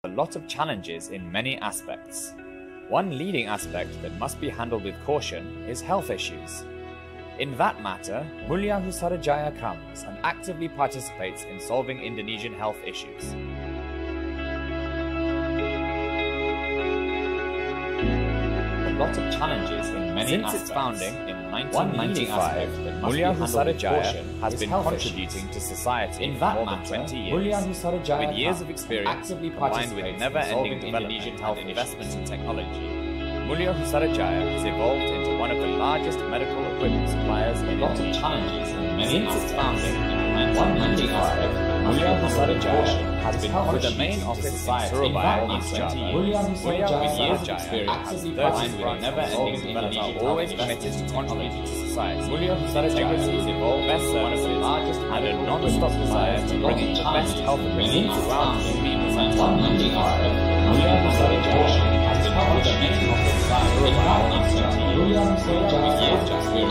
a lot of challenges in many aspects. One leading aspect that must be handled with caution is health issues. In that matter, Mulia Husarajaya comes and actively participates in solving Indonesian health issues. A lot of challenges in many aspects. Since its founding in 1995, Mulia Husarajaya has been contributing to society in more than 20 years, with years of experience combined with never-ending Indonesian health investment in technology. Mulia Husarajaya has evolved into one of the largest medical equipment suppliers in Indonesia. Since its founding in 1995, Mulia Husarajaya has been with the main office in Surabaya in 20 years. Mulia Husarajaya has 30 with never-ending development, always committed to contributing to society. Mulia Husarajaya has evolved best services the largest and a non-stop desire to bring in the best health equipment throughout the people. Since 1995, Mulia Husarajaya has been with the main office in Surabaya in 20 years. Mulia Husarajaya has 30 with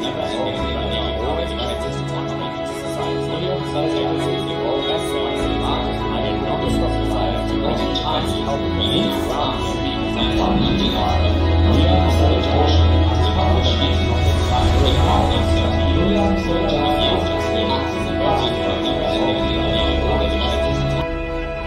never-ending development, always committed to contributing to society. Mulia Husarajaya has evolved best services the largest and a non-stop desire to bring in the best health equipment throughout the people. Since 1995, Mulia Husarajaya has been with the main office in Surabaya in 20 years. Mulia Husarajaya has 30 with never-ending development, always committed to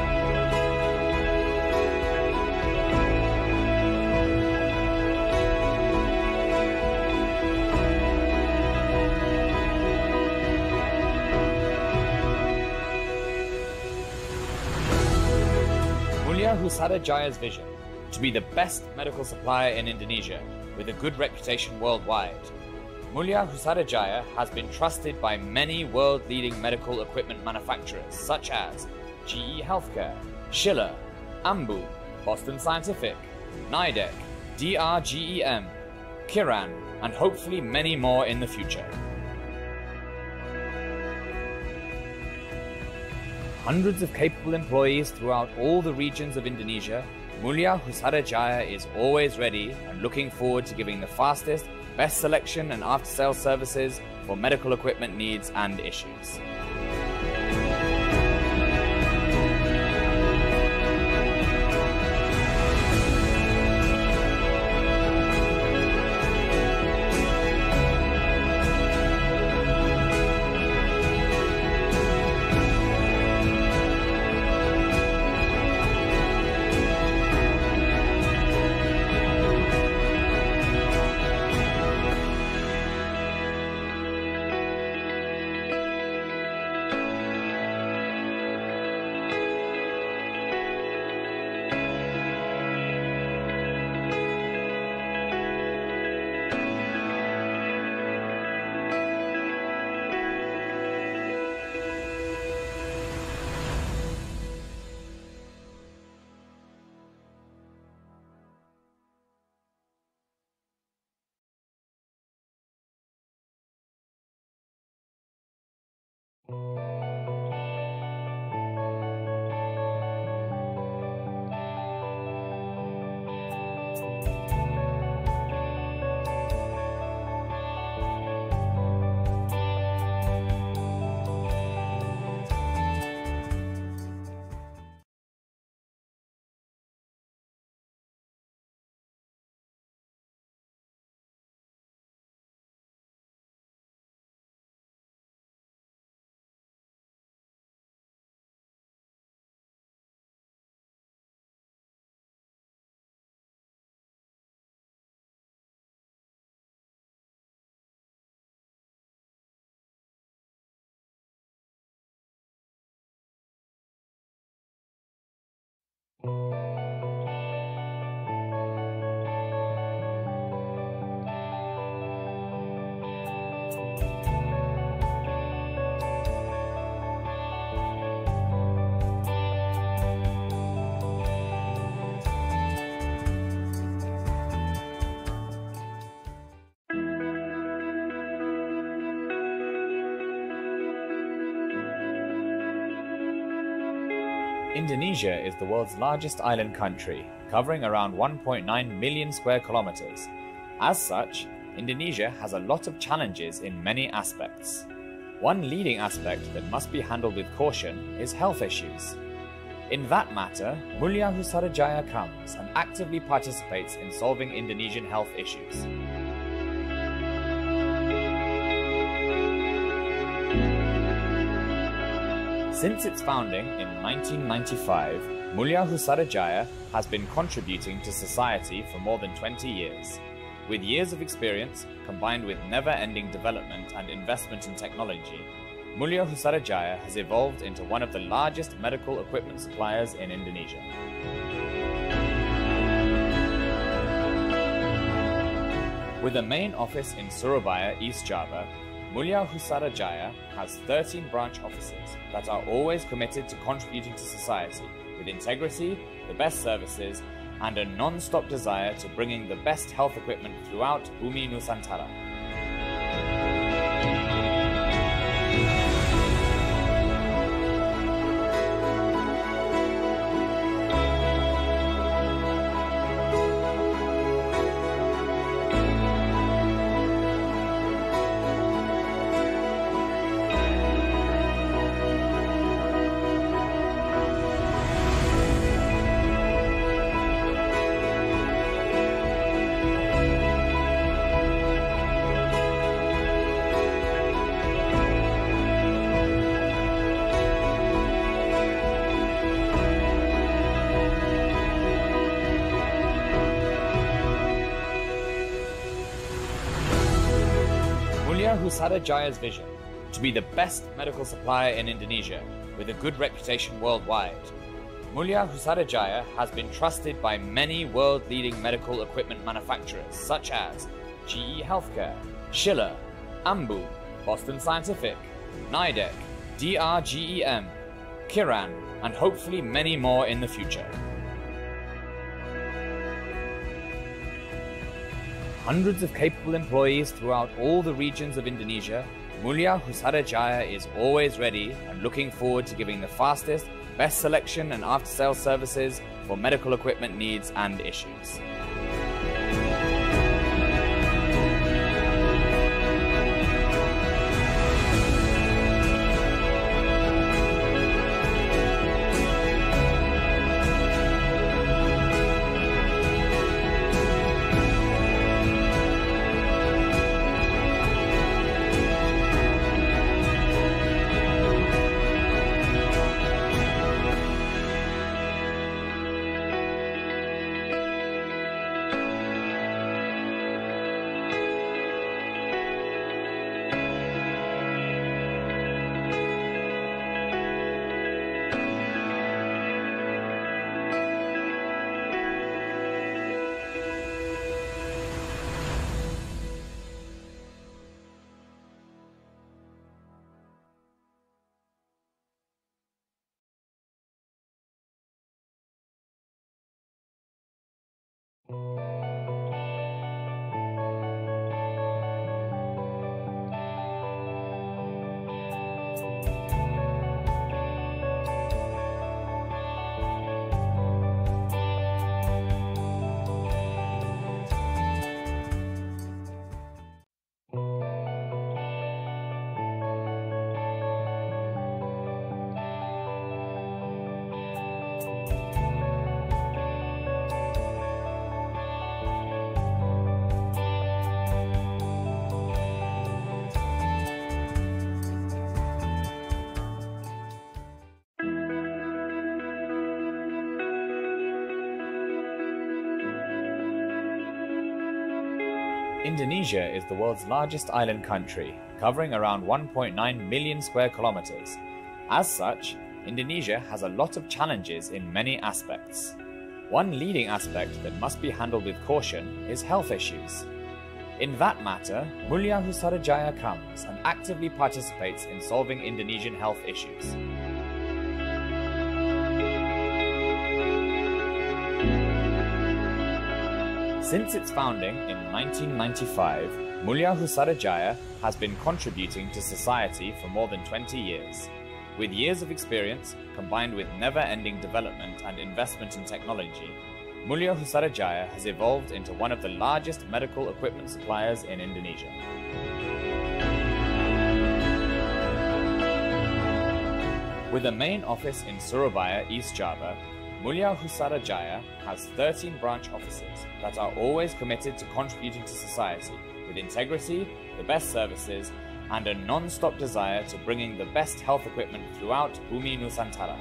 Mulia Husarajaya's vision to be the best medical supplier in Indonesia with a good reputation worldwide. Mulia Husarajaya has been trusted by many world-leading medical equipment manufacturers such as GE Healthcare, Schiller, Ambu, Boston Scientific, Nidec, DRGEM, Kiran, and hopefully many more in the future. Hundreds of capable employees throughout all the regions of Indonesia, Mulia Husarajaya is always ready and looking forward to giving the fastest, best selection and after-sales services for medical equipment needs and issues. Indonesia is the world's largest island country, covering around 1.9 million square kilometers. As such, Indonesia has a lot of challenges in many aspects. One leading aspect that must be handled with caution is health issues. In that matter, Mulia Husarajaya comes and actively participates in solving Indonesian health issues. Since its founding in 1995, Mulia Husarajaya has been contributing to society for more than 20 years. With years of experience, combined with never-ending development and investment in technology, Mulia Husarajaya has evolved into one of the largest medical equipment suppliers in Indonesia. With a main office in Surabaya, East Java, Mulia Husarajaya has 13 branch offices that are always committed to contributing to society with integrity, the best services, and a non-stop desire to bringing the best health equipment throughout Bumi Nusantara. Mulia Husarajaya's vision to be the best medical supplier in Indonesia with a good reputation worldwide. Mulia Husarajaya has been trusted by many world-leading medical equipment manufacturers such as GE Healthcare, Schiller, Ambu, Boston Scientific, Nidec, DRGEM, Kiran, and hopefully many more in the future. Hundreds of capable employees throughout all the regions of Indonesia, Mulia Husarajaya is always ready and looking forward to giving the fastest, best selection and after-sales services for medical equipment needs and issues. Indonesia is the world's largest island country, covering around 1.9 million square kilometers. As such, Indonesia has a lot of challenges in many aspects. One leading aspect that must be handled with caution is health issues. In that matter, Mulia Husarajaya comes and actively participates in solving Indonesian health issues. Since its founding in 1995, Mulia Husarajaya has been contributing to society for more than 20 years. With years of experience, combined with never-ending development and investment in technology, Mulia Husarajaya has evolved into one of the largest medical equipment suppliers in Indonesia. With a main office in Surabaya, East Java, Mulia Husada Jaya has 13 branch offices that are always committed to contributing to society with integrity, the best services, and a non-stop desire to bringing the best health equipment throughout Bumi Nusantara.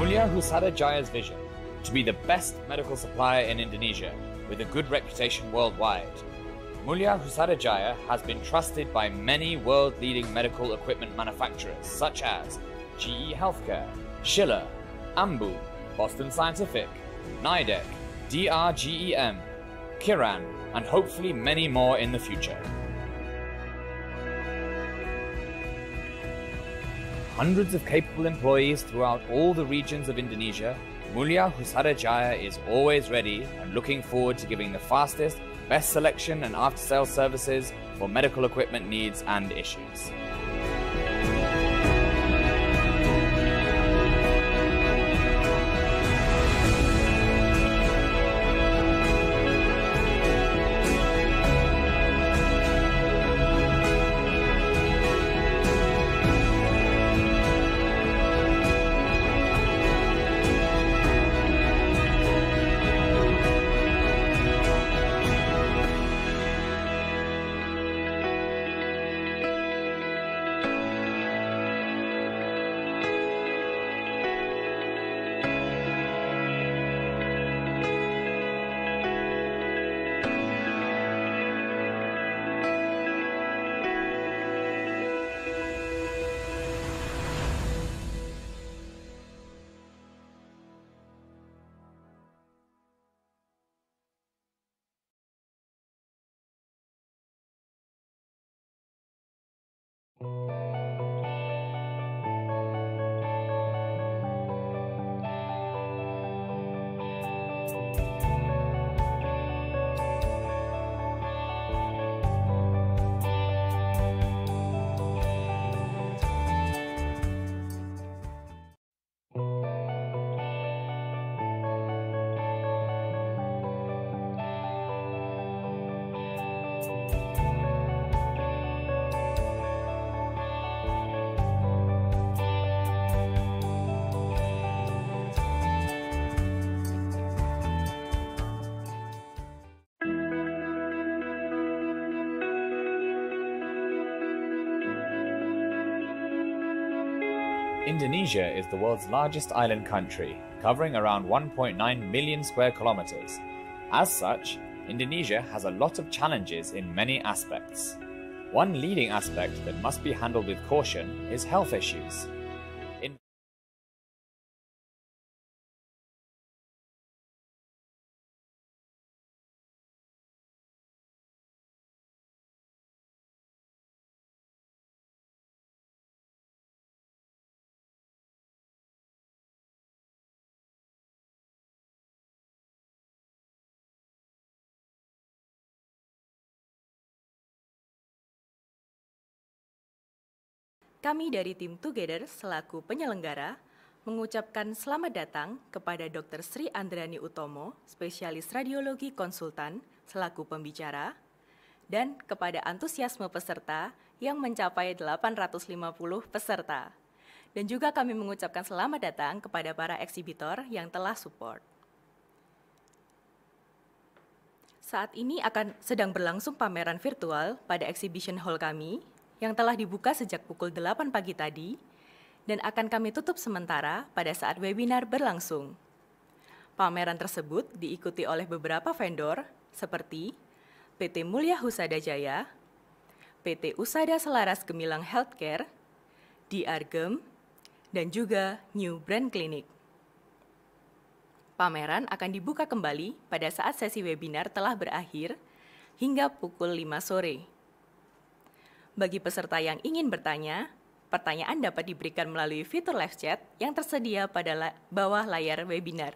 Mulia Husada Jaya's vision to be the best medical supplier in Indonesia with a good reputation worldwide. Mulia Husada Jaya has been trusted by many world-leading medical equipment manufacturers such as GE Healthcare, Schiller, Ambu, Boston Scientific, Nidec, DRGEM, Kiran, and hopefully many more in the future. Hundreds of capable employees throughout all the regions of Indonesia, Mulia Husada Jaya is always ready and looking forward to giving the fastest, best selection and after-sales services for medical equipment needs and issues. Indonesia is the world's largest island country, covering around 1.9 million square kilometers. As such, Indonesia has a lot of challenges in many aspects. One leading aspect that must be handled with caution is health issues. Kami dari tim Together selaku penyelenggara mengucapkan selamat datang kepada Dr. Sri Andrani Utomo, spesialis radiologi konsultan selaku pembicara, dan kepada antusiasme peserta yang mencapai 850 peserta. Dan juga kami mengucapkan selamat datang kepada para eksibitor yang telah support. Saat ini sedang berlangsung pameran virtual pada exhibition hall kami, yang telah dibuka sejak pukul 8 pagi tadi dan akan kami tutup sementara pada saat webinar berlangsung. Pameran tersebut diikuti oleh beberapa vendor seperti PT Mulia Husada Jaya, PT Usada Selaras Gemilang Healthcare, DRGEM, dan juga New Brand Clinic. Pameran akan dibuka kembali pada saat sesi webinar telah berakhir hingga pukul 5 sore. Bagi peserta yang ingin bertanya, pertanyaan dapat diberikan melalui fitur live chat yang tersedia pada bawah layar webinar.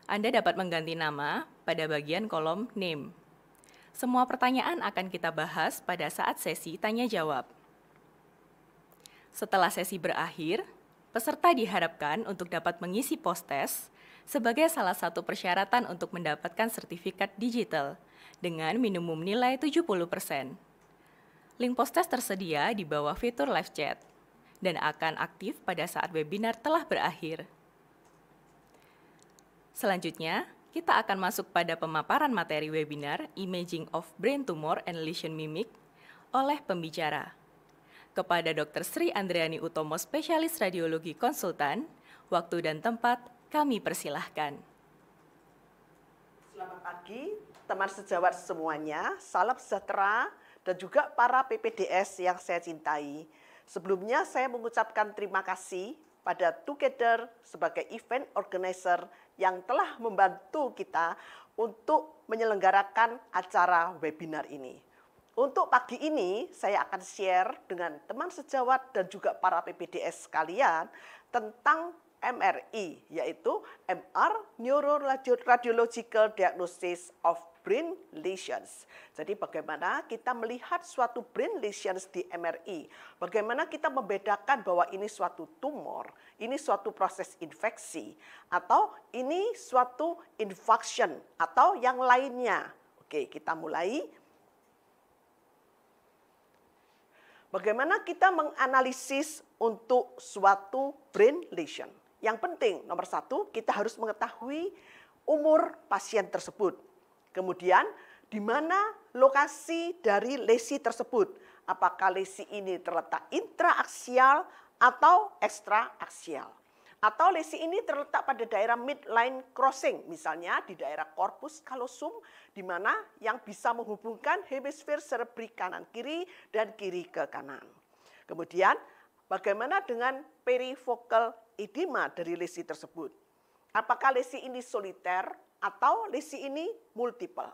Anda dapat mengganti nama pada bagian kolom name. Semua pertanyaan akan kita bahas pada saat sesi tanya-jawab. Setelah sesi berakhir, peserta diharapkan untuk dapat mengisi post-test sebagai salah satu persyaratan untuk mendapatkan sertifikat digital dengan minimum nilai 70%. Link post-test tersedia di bawah fitur live chat dan akan aktif pada saat webinar telah berakhir. Selanjutnya, kita akan masuk pada pemaparan materi webinar Imaging of Brain Tumor and Lesion Mimic oleh pembicara. Kepada Dr. Sri Andriani Utomo, spesialis radiologi konsultan, waktu dan tempat kami persilahkan. Selamat pagi, teman sejawat semuanya, salam sejahtera, dan juga para PPDS yang saya cintai. Sebelumnya saya mengucapkan terima kasih pada Together sebagai event organizer yang telah membantu kita untuk menyelenggarakan acara webinar ini. Untuk pagi ini, saya akan share dengan teman sejawat dan juga para PPDS sekalian tentang MRI, yaitu MR Neuroradiological Diagnosis of Brain Lesions. Jadi bagaimana kita melihat suatu brain lesions di MRI, bagaimana kita membedakan bahwa ini suatu tumor, ini suatu proses infeksi, atau ini suatu infarction, atau yang lainnya. Oke, kita mulai. Bagaimana kita menganalisis untuk suatu brain lesion? Yang penting, nomor satu, kita harus mengetahui umur pasien tersebut. Kemudian, di mana lokasi dari lesi tersebut? Apakah lesi ini terletak intraaksial atau ekstraaksial? Atau lesi ini terletak pada daerah midline crossing, misalnya di daerah corpus callosum, di mana yang bisa menghubungkan hemisfer cerebri kanan kiri dan kiri ke kanan. Kemudian, bagaimana dengan perifocal edema dari lesi tersebut? Apakah lesi ini soliter atau lesi ini multiple?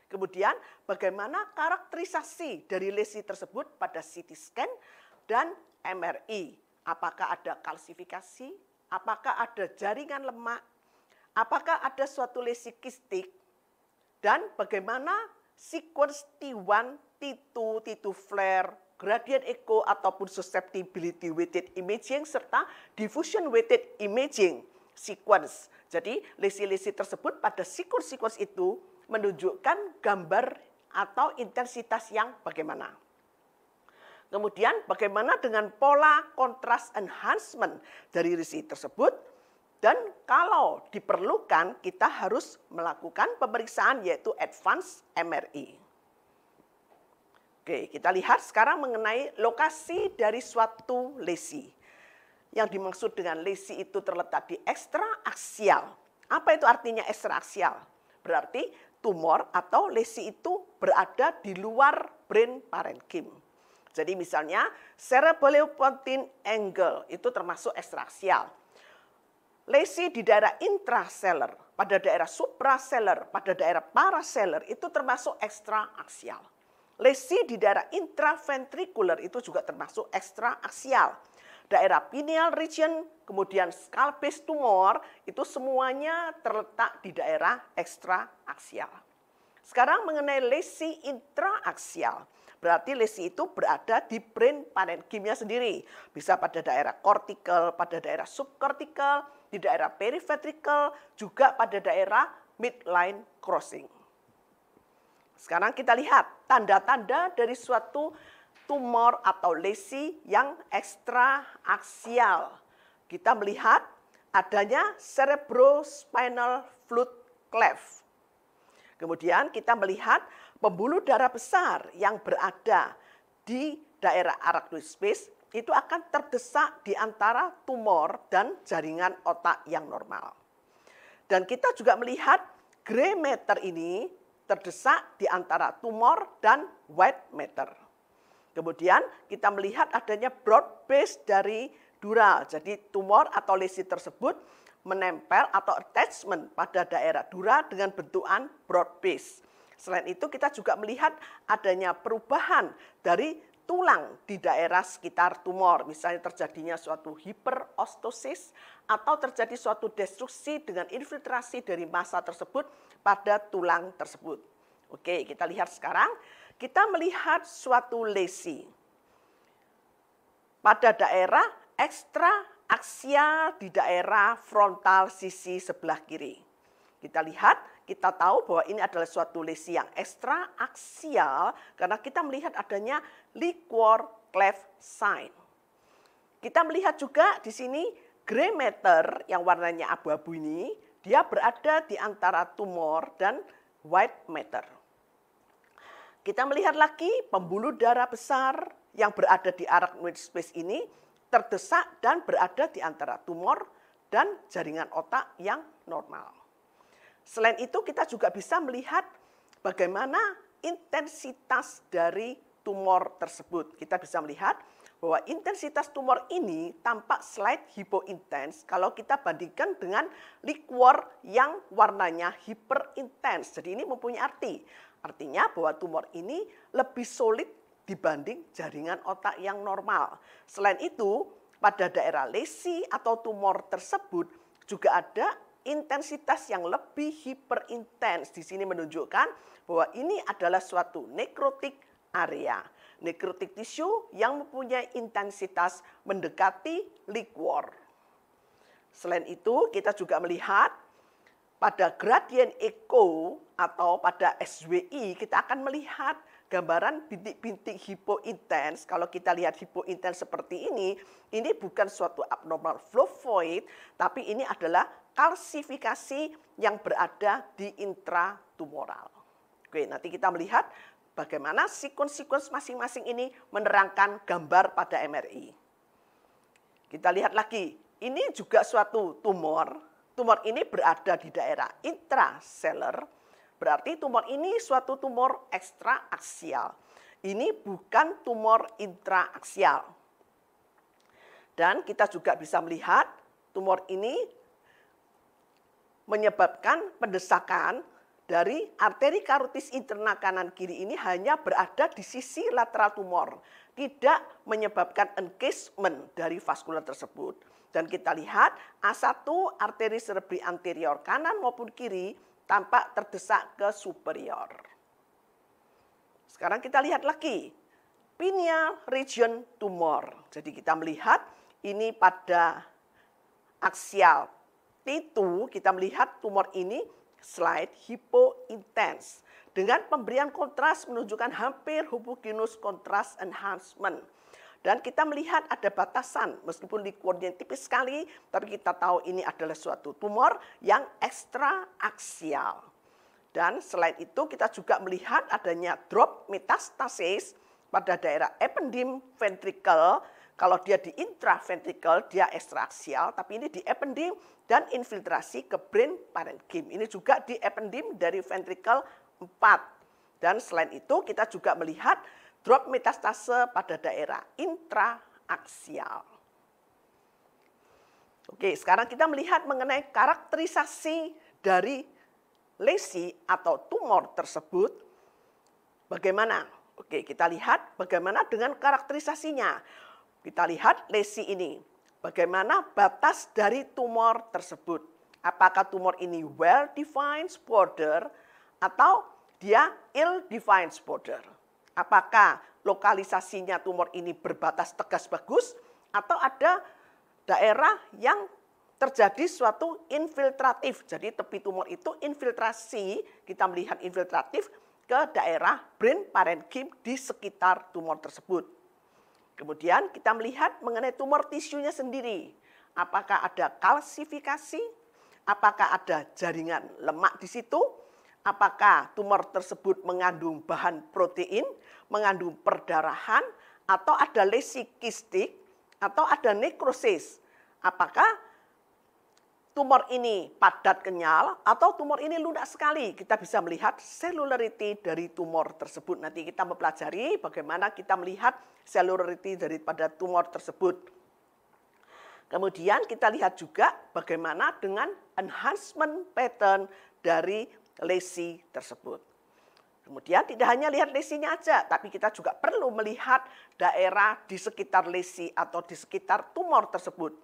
Kemudian, bagaimana karakterisasi dari lesi tersebut pada CT scan dan MRI? Apakah ada kalsifikasi? Apakah ada jaringan lemak? Apakah ada suatu lesi kistik? Dan bagaimana sequence T1, T2, T2 flare, gradient echo ataupun susceptibility weighted imaging serta diffusion weighted imaging sequence. Jadi lesi-lesi tersebut pada sequence itu menunjukkan gambar atau intensitas yang bagaimana. Kemudian bagaimana dengan pola kontras enhancement dari lesi tersebut, dan kalau diperlukan kita harus melakukan pemeriksaan yaitu advance MRI. Oke, kita lihat sekarang mengenai lokasi dari suatu lesi. Yang dimaksud dengan lesi itu terletak di ekstraaksial. Apa itu artinya ekstraaksial? Berarti tumor atau lesi itu berada di luar brain parenchyma. Jadi misalnya cerebellopontine angle itu termasuk ekstraaksial. Lesi di daerah intrasellar, pada daerah suprasellar, pada daerah parasellar itu termasuk ekstraaksial. Lesi di daerah intraventricular itu juga termasuk ekstraaksial. Daerah pineal region, kemudian skull base tumor, itu semuanya terletak di daerah ekstraaksial. Sekarang mengenai lesi intraaksial, berarti lesi itu berada di brain parenchyma sendiri. Bisa pada daerah cortical, pada daerah subcortical, di daerah periventricle, juga pada daerah midline crossing. Sekarang kita lihat tanda-tanda dari suatu tumor atau lesi yang ekstraaksial. Kita melihat adanya cerebrospinal fluid cleft. Kemudian kita melihat pembuluh darah besar yang berada di daerah arachnoid space itu akan terdesak di antara tumor dan jaringan otak yang normal. Dan kita juga melihat gray matter ini terdesak di antara tumor dan white matter. Kemudian kita melihat adanya broad base dari dural. Jadi tumor atau lesi tersebut menempel atau attachment pada daerah dura dengan bentukan broad base. Selain itu kita juga melihat adanya perubahan dari tulang di daerah sekitar tumor. Misalnya terjadinya suatu hiperostosis atau terjadi suatu destruksi dengan infiltrasi dari massa tersebut pada tulang tersebut. Oke, kita lihat sekarang. Kita melihat suatu lesi pada daerah ekstraaksial di daerah frontal sisi sebelah kiri. Kita lihat, kita tahu bahwa ini adalah suatu lesi yang ekstraaksial karena kita melihat adanya liquor cleft sign. Kita melihat juga di sini gray matter yang warnanya abu-abu ini, dia berada di antara tumor dan white matter. Kita melihat lagi pembuluh darah besar yang berada di arachnoid space ini terdesak dan berada di antara tumor dan jaringan otak yang normal. Selain itu kita juga bisa melihat bagaimana intensitas dari tumor tersebut. Kita bisa melihat bahwa intensitas tumor ini tampak slight hypointens kalau kita bandingkan dengan liquor yang warnanya hyperintens. Jadi ini mempunyai arti. Artinya bahwa tumor ini lebih solid dibanding jaringan otak yang normal. Selain itu, pada daerah lesi atau tumor tersebut juga ada intensitas yang lebih hiperintens. Di sini menunjukkan bahwa ini adalah suatu necrotic area. Necrotic tissue yang mempunyai intensitas mendekati liquor. Selain itu, kita juga melihat pada gradient echo atau pada SWI kita akan melihat gambaran bintik-bintik hipointens. Kalau kita lihat hipointens seperti ini bukan suatu abnormal flow void, tapi ini adalah kalsifikasi yang berada di intratumoral. Oke, nanti kita melihat bagaimana sekuen-sekuen masing-masing ini menerangkan gambar pada MRI. Kita lihat lagi, ini juga suatu tumor. Tumor ini berada di daerah intrasellular, berarti tumor ini suatu tumor ekstraaksial. Ini bukan tumor intraaksial. Dan kita juga bisa melihat tumor ini menyebabkan pendesakan dari arteri karotis interna kanan kiri ini hanya berada di sisi lateral tumor, tidak menyebabkan encasement dari vaskular tersebut. Dan kita lihat A1 arteri cerebri anterior kanan maupun kiri tampak terdesak ke superior. Sekarang kita lihat lagi pineal region tumor. Jadi kita melihat ini pada aksial T2 kita melihat tumor ini slight hypointens dengan pemberian kontras menunjukkan hampir homogeneous contrast enhancement. Dan kita melihat ada batasan, meskipun liquornya tipis sekali, tapi kita tahu ini adalah suatu tumor yang ekstraaksial. Dan selain itu kita juga melihat adanya drop metastasis pada daerah ependym ventricle. Kalau dia di intraventricle, dia ekstraaksial, tapi ini di ependym dan infiltrasi ke brain parenchyma. Ini juga di ependym dari ventricle 4. Dan selain itu kita juga melihat drop metastase pada daerah intraaksial. Oke, sekarang kita melihat mengenai karakterisasi dari lesi atau tumor tersebut. Bagaimana? Oke, kita lihat bagaimana dengan karakterisasinya. Kita lihat lesi ini. Bagaimana batas dari tumor tersebut. Apakah tumor ini well-defined border atau dia ill-defined border. Apakah lokalisasinya tumor ini berbatas tegas bagus atau ada daerah yang terjadi suatu infiltratif. Jadi tepi tumor itu infiltrasi, kita melihat infiltratif ke daerah brain parenchyma di sekitar tumor tersebut. Kemudian kita melihat mengenai tumor tisunya sendiri. Apakah ada kalsifikasi? Apakah ada jaringan lemak di situ? Apakah tumor tersebut mengandung bahan protein, mengandung perdarahan, atau ada lesi kistik, atau ada nekrosis? Apakah tumor ini padat kenyal, atau tumor ini lunak sekali? Kita bisa melihat cellularity dari tumor tersebut. Nanti kita mempelajari bagaimana kita melihat cellularity daripada tumor tersebut. Kemudian kita lihat juga bagaimana dengan enhancement pattern dari lesi tersebut. Kemudian tidak hanya lihat lesinya aja, tapi kita juga perlu melihat daerah di sekitar lesi atau di sekitar tumor tersebut.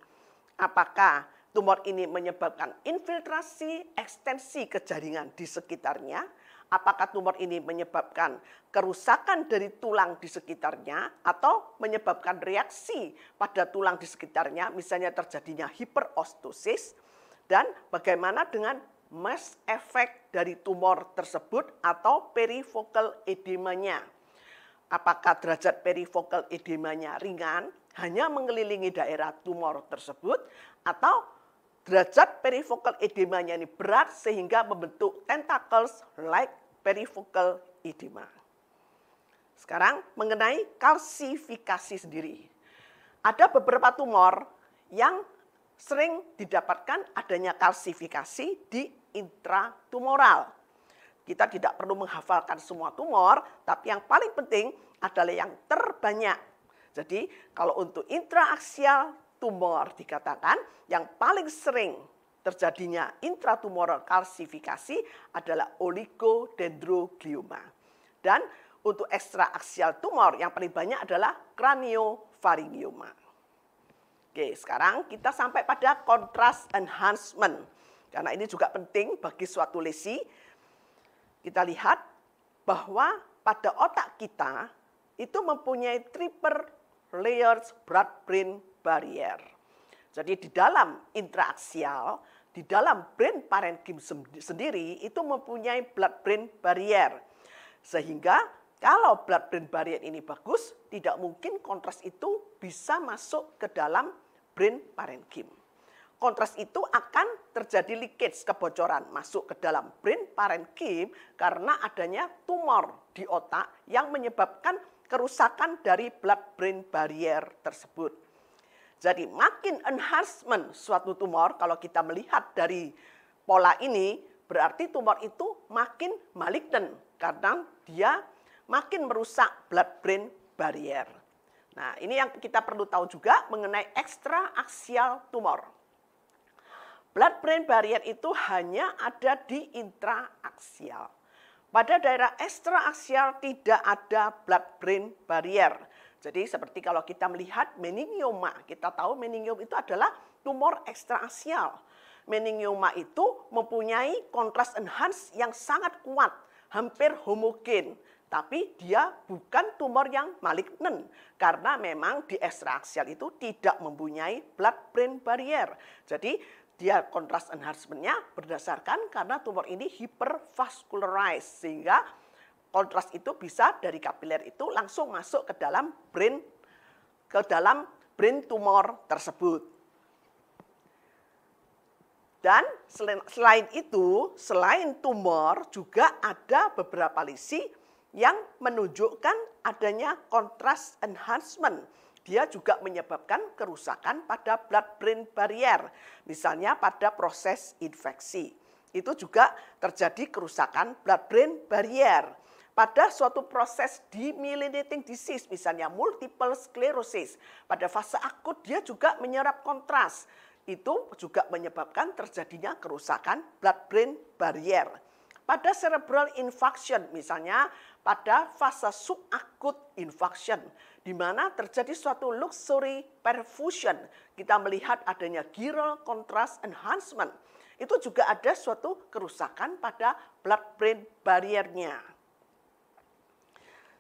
Apakah tumor ini menyebabkan infiltrasi, ekstensi ke jaringan di sekitarnya? Apakah tumor ini menyebabkan kerusakan dari tulang di sekitarnya atau menyebabkan reaksi pada tulang di sekitarnya, misalnya terjadinya hiperostosis, dan bagaimana dengan mass effect dari tumor tersebut atau perifocal edemanya. Apakah derajat perifocal edemanya ringan, hanya mengelilingi daerah tumor tersebut, atau derajat perifocal edemanya ini berat sehingga membentuk tentacles like perifocal edema. Sekarang mengenai kalsifikasi sendiri. Ada beberapa tumor yang sering didapatkan adanya kalsifikasi di intratumoral. Kita tidak perlu menghafalkan semua tumor, tapi yang paling penting adalah yang terbanyak. Jadi kalau untuk intraaksial tumor dikatakan yang paling sering terjadinya intratumoral kalsifikasi adalah oligodendroglioma. Dan untuk ekstraaksial tumor yang paling banyak adalah craniofaringioma. Oke, sekarang kita sampai pada contrast enhancement. Karena ini juga penting bagi suatu lesi. Kita lihat bahwa pada otak kita itu mempunyai triple layers blood-brain barrier. Jadi di dalam intraaksial, di dalam brain parenchyma sendiri itu mempunyai blood-brain barrier. Sehingga kalau blood-brain barrier ini bagus, tidak mungkin kontras itu bisa masuk ke dalam brain parenchyma. Kontras itu akan terjadi leakage, kebocoran masuk ke dalam brain parenchyma karena adanya tumor di otak yang menyebabkan kerusakan dari blood-brain barrier tersebut. Jadi makin enhancement suatu tumor, kalau kita melihat dari pola ini, berarti tumor itu makin malignan karena dia makin merusak blood-brain barrier. Nah, ini yang kita perlu tahu juga mengenai ekstraaksial tumor. Blood-brain barrier itu hanya ada di intraaksial. Pada daerah ekstraaksial tidak ada blood-brain barrier. Jadi seperti kalau kita melihat meningioma, kita tahu meningioma itu adalah tumor ekstraaksial. Meningioma itu mempunyai kontras enhance yang sangat kuat, hampir homogen. Tapi dia bukan tumor yang malignan, karena memang di ekstraaksial itu tidak mempunyai blood-brain barrier. Jadi dia kontras enhancement-nya berdasarkan karena tumor ini hypervascularized, sehingga kontras itu bisa dari kapiler itu langsung masuk ke dalam brain tumor tersebut. Dan selain itu, selain tumor juga ada beberapa lesi yang menunjukkan adanya kontras enhancement. Dia juga menyebabkan kerusakan pada blood-brain barrier, misalnya pada proses infeksi. Itu juga terjadi kerusakan blood-brain barrier. Pada suatu proses demyelinating disease, misalnya multiple sclerosis, pada fase akut dia juga menyerap kontras. Itu juga menyebabkan terjadinya kerusakan blood-brain barrier. Pada cerebral infarction, misalnya pada fase subakut infarction, di mana terjadi suatu luxury perfusion, kita melihat adanya chiral contrast enhancement. Itu juga ada suatu kerusakan pada blood-brain barrier-nya.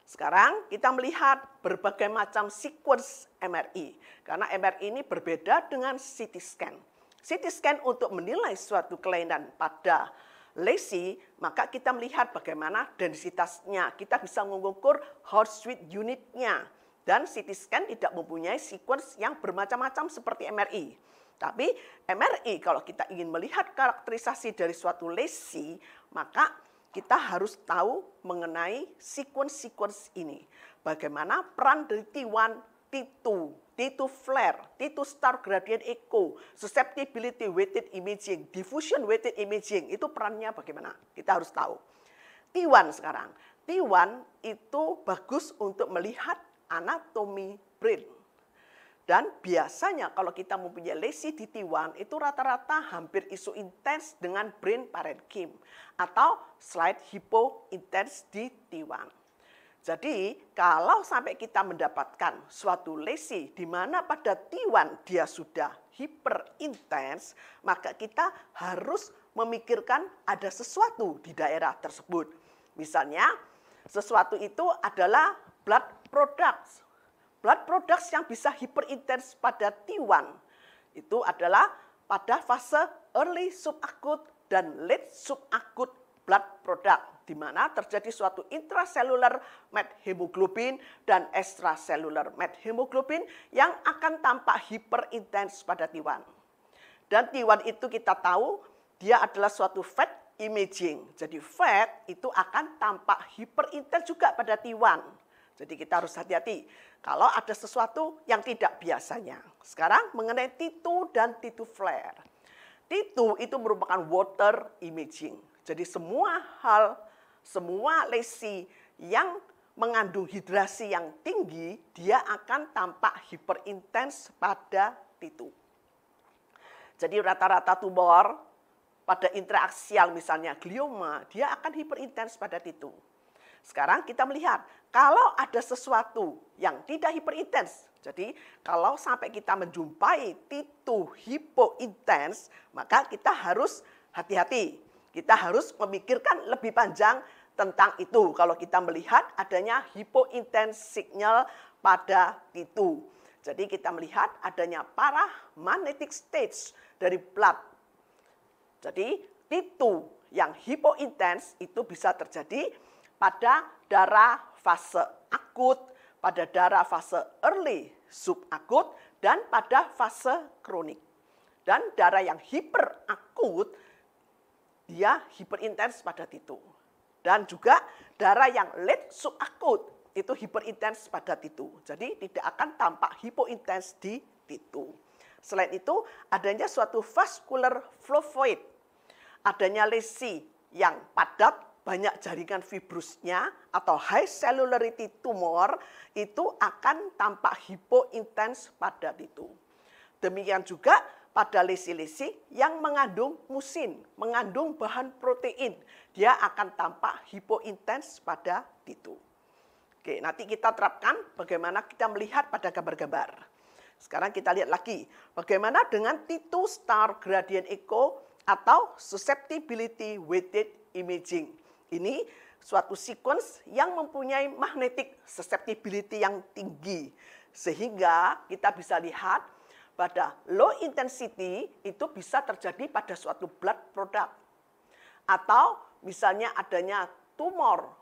Sekarang kita melihat berbagai macam sequence MRI. Karena MRI ini berbeda dengan CT scan. CT scan untuk menilai suatu kelainan pada lesi, maka kita melihat bagaimana densitasnya. Kita bisa mengukur Hounsfield unitnya. Dan CT scan tidak mempunyai sequence yang bermacam-macam seperti MRI. Tapi MRI kalau kita ingin melihat karakterisasi dari suatu lesi, maka kita harus tahu mengenai sequence ini. Bagaimana peran dari T1, T2, T2 flare, T2 star gradient echo, susceptibility weighted imaging, diffusion weighted imaging, itu perannya bagaimana? Kita harus tahu. T1 sekarang. T1 itu bagus untuk melihat anatomi brain. Dan biasanya kalau kita mempunyai lesi di T1 itu rata-rata hampir isu intens dengan brain parenchyma atau slight hypointens di T1. Jadi kalau sampai kita mendapatkan suatu lesi di mana pada T1 dia sudah hiperintens, maka kita harus memikirkan ada sesuatu di daerah tersebut. Misalnya sesuatu itu adalah blood products. Blood products yang bisa hiperintens pada T1 itu adalah pada fase early subakut dan late subakut blood product, di mana terjadi suatu intracellular methemoglobin dan extracellular methemoglobin yang akan tampak hiperintens pada T1. Dan T1 itu kita tahu dia adalah suatu fat imaging. Jadi fat itu akan tampak hiperintens juga pada T1. Jadi kita harus hati-hati kalau ada sesuatu yang tidak biasanya. Sekarang mengenai T2 dan T2 flare. T2 itu merupakan water imaging. Jadi semua lesi yang mengandung hidrasi yang tinggi, dia akan tampak hiperintens pada T2. Jadi rata-rata tumor pada intraaksial misalnya glioma, dia akan hiperintens pada T2. Sekarang kita melihat, kalau ada sesuatu yang tidak hiperintens, jadi kalau sampai kita menjumpai T2 hipointens, maka kita harus hati-hati. Kita harus memikirkan lebih panjang tentang itu kalau kita melihat adanya hipointens signal pada T2. Jadi kita melihat adanya paramagnetic stage dari blood. Jadi T2 yang hipointens itu bisa terjadi pada darah fase akut, pada darah fase early subakut, dan pada fase kronik. Dan darah yang hiperakut, dia hiperintens pada T2. Dan juga darah yang late subakut, itu hiperintens pada T2. Jadi tidak akan tampak hipointens di T2. Selain itu, adanya suatu vascular flow void, adanya lesi yang padat, banyak jaringan fibrusnya atau high cellularity tumor, itu akan tampak hipointens pada T2. Demikian juga pada lesi-lesi yang mengandung musin, mengandung bahan protein, dia akan tampak hipointens pada T2. Oke, nanti kita terapkan bagaimana kita melihat pada gambar-gambar. Sekarang kita lihat lagi, bagaimana dengan T2 star gradient echo atau susceptibility weighted imaging. Ini suatu sequence yang mempunyai magnetic susceptibility yang tinggi, sehingga kita bisa lihat pada low intensity itu bisa terjadi pada suatu blood product. Atau misalnya adanya tumor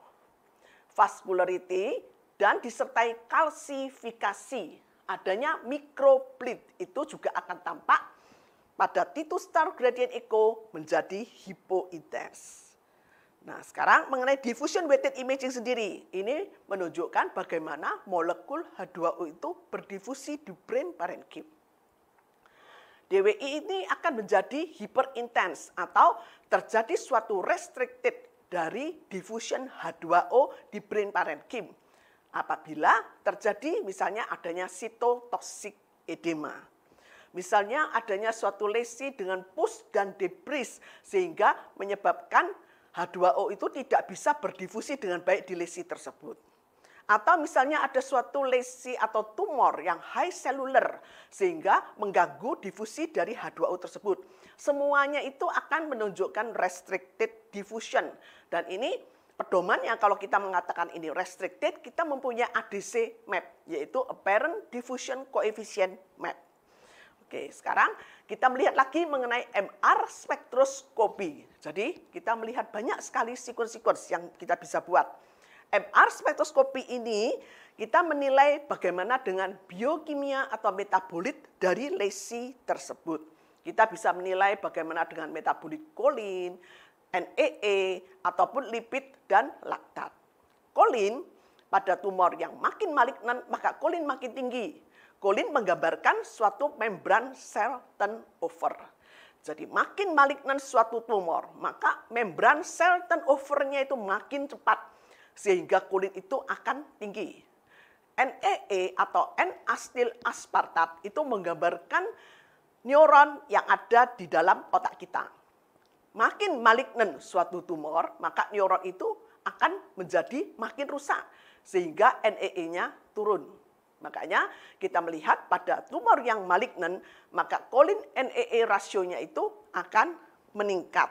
vascularity dan disertai kalsifikasi, adanya microbleed, itu juga akan tampak pada T2 star gradient echo menjadi hipointens. Nah, sekarang mengenai diffusion weighted imaging sendiri, ini menunjukkan bagaimana molekul H2O itu berdifusi di brain parenchyma. DWI ini akan menjadi hyperintens atau terjadi suatu restricted dari diffusion H2O di brain parenchyma apabila terjadi misalnya adanya cytotoxic edema. Misalnya adanya suatu lesi dengan pus dan debris sehingga menyebabkan H2O itu tidak bisa berdifusi dengan baik di lesi tersebut. Atau misalnya ada suatu lesi atau tumor yang high cellular sehingga mengganggu difusi dari H2O tersebut. Semuanya itu akan menunjukkan restricted diffusion. Dan ini pedomannya kalau kita mengatakan ini restricted, kita mempunyai ADC map, yaitu apparent diffusion coefficient map. Oke, sekarang kita melihat lagi mengenai MR spektroskopi. Jadi kita melihat banyak sekali sequence-sequence yang kita bisa buat. MR spektroskopi ini kita menilai bagaimana dengan biokimia atau metabolit dari lesi tersebut. Kita bisa menilai bagaimana dengan metabolit kolin, NEE, ataupun lipid dan laktat. Kolin pada tumor yang makin malignan maka kolin makin tinggi. Kolin menggambarkan suatu membran cell turnover. Jadi makin malignan suatu tumor, maka membran cell turnover-nya itu makin cepat. Sehingga kolin itu akan tinggi. NEE atau N-asetil aspartat itu menggambarkan neuron yang ada di dalam otak kita. Makin malignen suatu tumor, maka neuron itu akan menjadi makin rusak, sehingga NEE-nya turun. Makanya kita melihat pada tumor yang malignen, maka kolin NEE rasionya itu akan meningkat.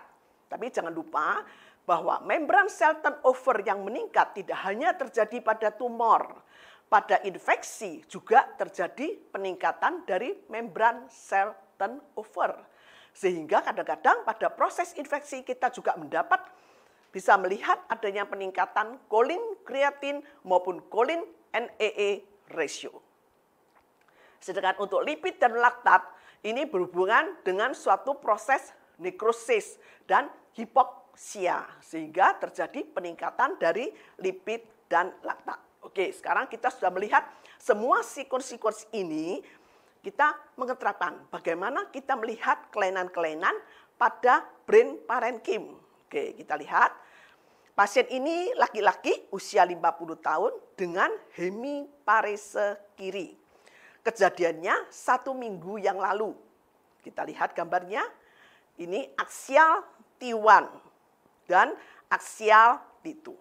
Tapi jangan lupa bahwa membran sel turnover yang meningkat tidak hanya terjadi pada tumor, pada infeksi juga terjadi peningkatan dari membran sel turnover. Sehingga kadang-kadang pada proses infeksi kita juga bisa melihat adanya peningkatan kolin kreatin maupun kolin NEE ratio. Sedangkan untuk lipid dan laktat ini berhubungan dengan suatu proses nekrosis dan hipoksia, sehingga terjadi peningkatan dari lipid dan laktat. Oke, sekarang kita sudah melihat semua sekuen-sekuen ini, kita mengeterapkan bagaimana kita melihat kelainan-kelainan pada brain parenchyma. Oke, kita lihat. Pasien ini laki-laki usia 50 tahun dengan hemiparese kiri. Kejadiannya 1 minggu yang lalu. Kita lihat gambarnya. Ini aksial T1 dan aksial T2.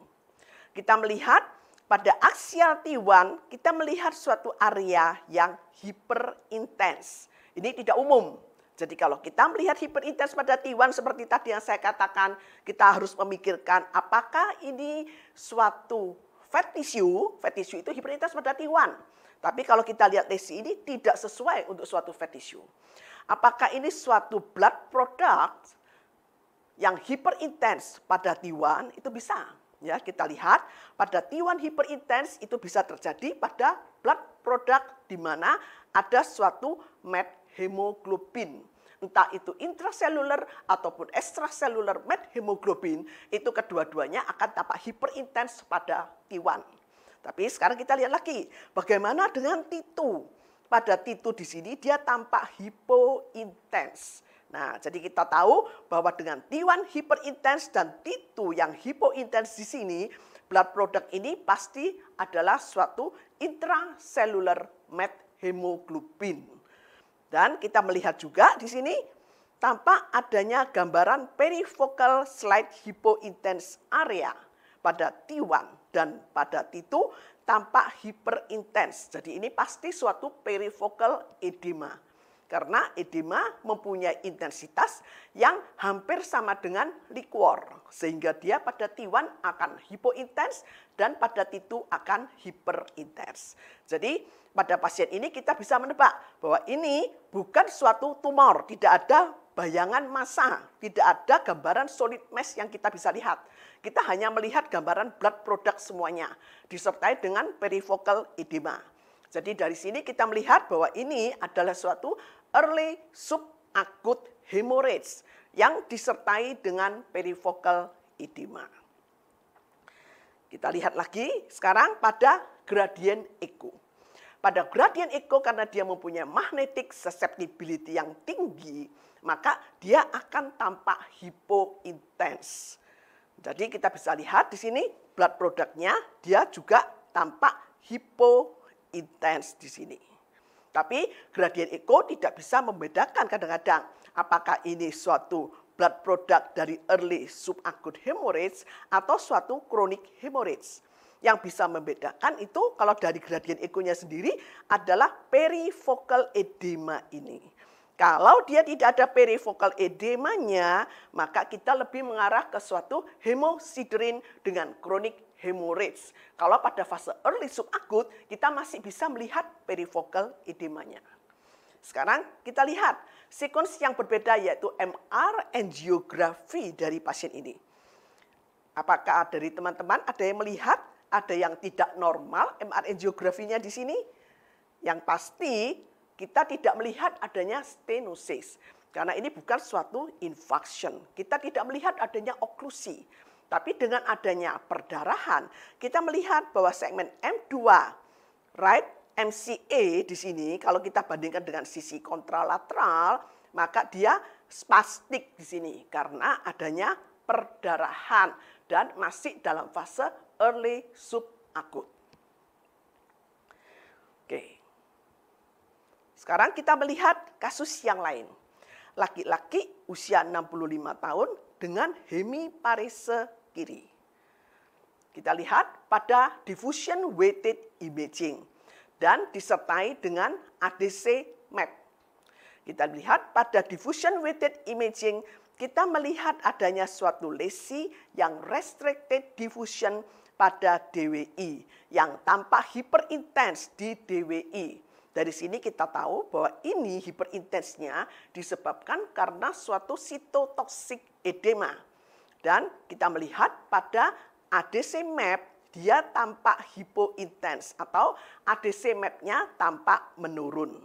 Kita melihat pada aksial T1, kita melihat suatu area yang hiperintens. Ini tidak umum. Jadi kalau kita melihat hiperintens pada T1 seperti tadi yang saya katakan, kita harus memikirkan apakah ini suatu fat tissue itu hiperintens pada T1. Tapi kalau kita lihat lesi ini tidak sesuai untuk suatu fat tissue. Apakah ini suatu blood product yang hiperintens pada T1 itu bisa. Ya, kita lihat pada T1 hiperintens itu bisa terjadi pada blood product di mana ada suatu methemoglobin. Entah itu intraseluler ataupun ekstraseluler methemoglobin, itu kedua-duanya akan tampak hiperintens pada T1. Tapi sekarang kita lihat lagi, bagaimana dengan T2? Pada T2 di sini dia tampak hipointens. Nah, jadi kita tahu bahwa dengan T1 hiperintens dan T2 yang hipointens di sini, blood product ini pasti adalah suatu intracellular methemoglobin. Dan kita melihat juga di sini tampak adanya gambaran perifocal slight hypointense area pada T1 dan pada T2 tampak hiperintens. Jadi ini pasti suatu perifocal edema. Karena edema mempunyai intensitas yang hampir sama dengan liquor. Sehingga dia pada T1 akan hipointens dan pada T2 akan hiperintens. Jadi pada pasien ini kita bisa menebak bahwa ini bukan suatu tumor. Tidak ada bayangan massa, tidak ada gambaran solid mass yang kita bisa lihat. Kita hanya melihat gambaran blood product semuanya, disertai dengan perifocal edema. Jadi dari sini kita melihat bahwa ini adalah suatu early subacute hemorrhage yang disertai dengan perifocal edema. Kita lihat lagi sekarang pada gradient echo. Pada gradient echo karena dia mempunyai magnetic susceptibility yang tinggi, maka dia akan tampak hipointens. Jadi kita bisa lihat di sini blood product-nya dia juga tampak hipointens di sini. Tapi gradient echo tidak bisa membedakan kadang-kadang apakah ini suatu blood product dari early subacute hemorrhage atau suatu chronic hemorrhage. Yang bisa membedakan itu kalau dari gradient echo-nya sendiri adalah perifocal edema ini. Kalau dia tidak ada perifocal edemanya, maka kita lebih mengarah ke suatu hemosiderin dengan chronic hemorrhage. Kalau pada fase early subacute, kita masih bisa melihat perifocal edemanya. Sekarang kita lihat sekuens yang berbeda yaitu MR angiografi dari pasien ini. Apakah dari teman-teman ada yang melihat, ada yang tidak normal MR angiografinya di sini? Yang pasti kita tidak melihat adanya stenosis. Karena ini bukan suatu infarction. Kita tidak melihat adanya oklusi. Tapi dengan adanya perdarahan, kita melihat bahwa segmen M2, right MCA di sini, kalau kita bandingkan dengan sisi kontralateral, maka dia spastik di sini karena adanya perdarahan dan masih dalam fase early subacute. Oke. Sekarang kita melihat kasus yang lain. Laki-laki usia 65 tahun dengan hemiparese kiri. Kita lihat pada diffusion weighted imaging dan disertai dengan ADC map. Kita lihat pada diffusion weighted imaging, kita melihat adanya suatu lesi yang restricted diffusion pada DWI yang tampak hiperintens di DWI. Dari sini kita tahu bahwa ini hiperintensnya disebabkan karena suatu sitotoksik edema. Dan kita melihat pada ADC map dia tampak hipointens atau ADC map-nya tampak menurun.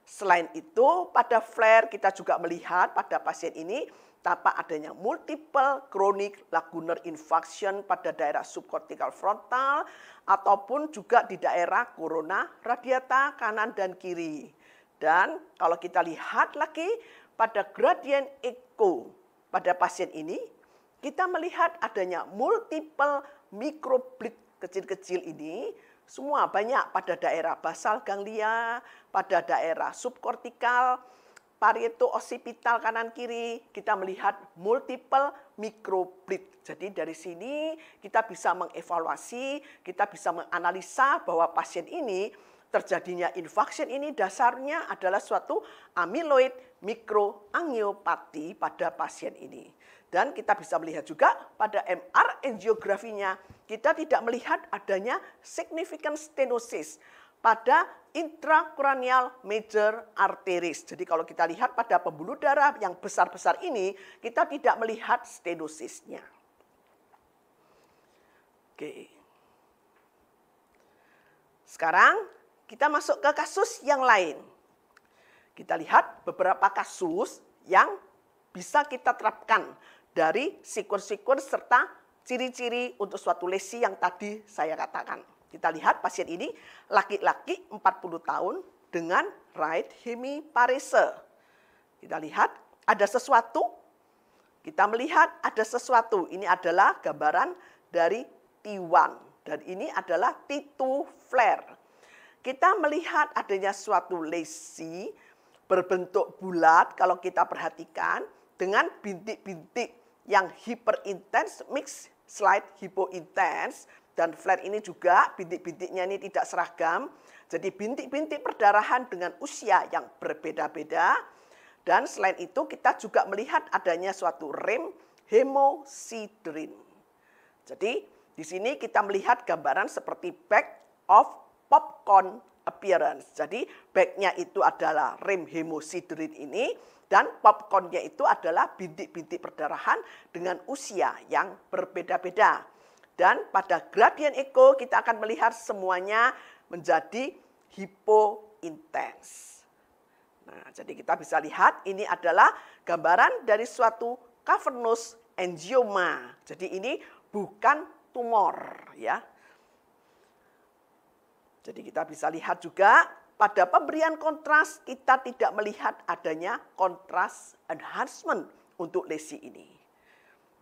Selain itu pada flare kita juga melihat pada pasien ini tampak adanya multiple chronic lacunar infarction pada daerah subcortical frontal ataupun juga di daerah corona radiata kanan dan kiri. Dan kalau kita lihat lagi pada gradient echo pada pasien ini, kita melihat adanya multiple microbleed kecil-kecil ini, semua banyak pada daerah basal ganglia, pada daerah subkortikal, parieto-occipital kanan kiri, kita melihat multiple microbleed. Jadi dari sini kita bisa mengevaluasi, kita bisa menganalisa bahwa pasien ini terjadinya infarction ini dasarnya adalah suatu amyloid mikroangiopati pada pasien ini. Dan kita bisa melihat juga pada MR angiografinya, kita tidak melihat adanya significant stenosis pada intracranial major arteries. Jadi kalau kita lihat pada pembuluh darah yang besar-besar ini, kita tidak melihat stenosisnya. Oke. Sekarang kita masuk ke kasus yang lain. Kita lihat beberapa kasus yang bisa kita terapkan dari sequence-sequence serta ciri-ciri untuk suatu lesi yang tadi saya katakan. Kita lihat pasien ini laki-laki 40 tahun dengan right hemiparese. Kita lihat ada sesuatu, kita melihat ada sesuatu. Ini adalah gambaran dari T1 dan ini adalah T2 flare. Kita melihat adanya suatu lesi berbentuk bulat kalau kita perhatikan dengan bintik-bintik yang hiperintens, mix, slight hipointens, dan flare ini juga bintik-bintiknya ini tidak seragam. Jadi bintik-bintik perdarahan dengan usia yang berbeda-beda. Dan selain itu kita juga melihat adanya suatu rem hemosiderin. Jadi di sini kita melihat gambaran seperti bag of popcorn appearance. Jadi bagnya itu adalah rem hemosiderin ini. Dan popcornnya itu adalah bintik-bintik perdarahan dengan usia yang berbeda-beda. Dan pada gradient echo kita akan melihat semuanya menjadi hipointens. Nah, jadi kita bisa lihat ini adalah gambaran dari suatu cavernous angioma. Jadi ini bukan tumor, ya. Jadi kita bisa lihat juga pada pemberian kontras kita tidak melihat adanya kontras enhancement untuk lesi ini.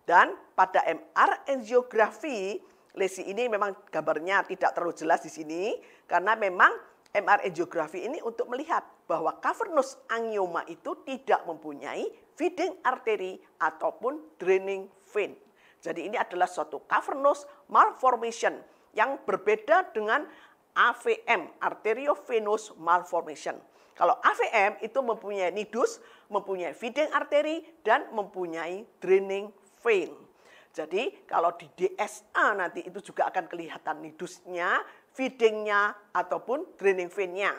Dan pada MR angiografi lesi ini memang gambarnya tidak terlalu jelas di sini karena memang MR angiografi ini untuk melihat bahwa cavernous angioma itu tidak mempunyai feeding artery ataupun draining vein. Jadi ini adalah suatu cavernous malformation yang berbeda dengan AVM, arteriovenous malformation. Kalau AVM itu mempunyai nidus, mempunyai feeding artery, dan mempunyai draining vein. Jadi kalau di DSA nanti itu juga akan kelihatan nidusnya, feedingnya, ataupun draining vein-nya.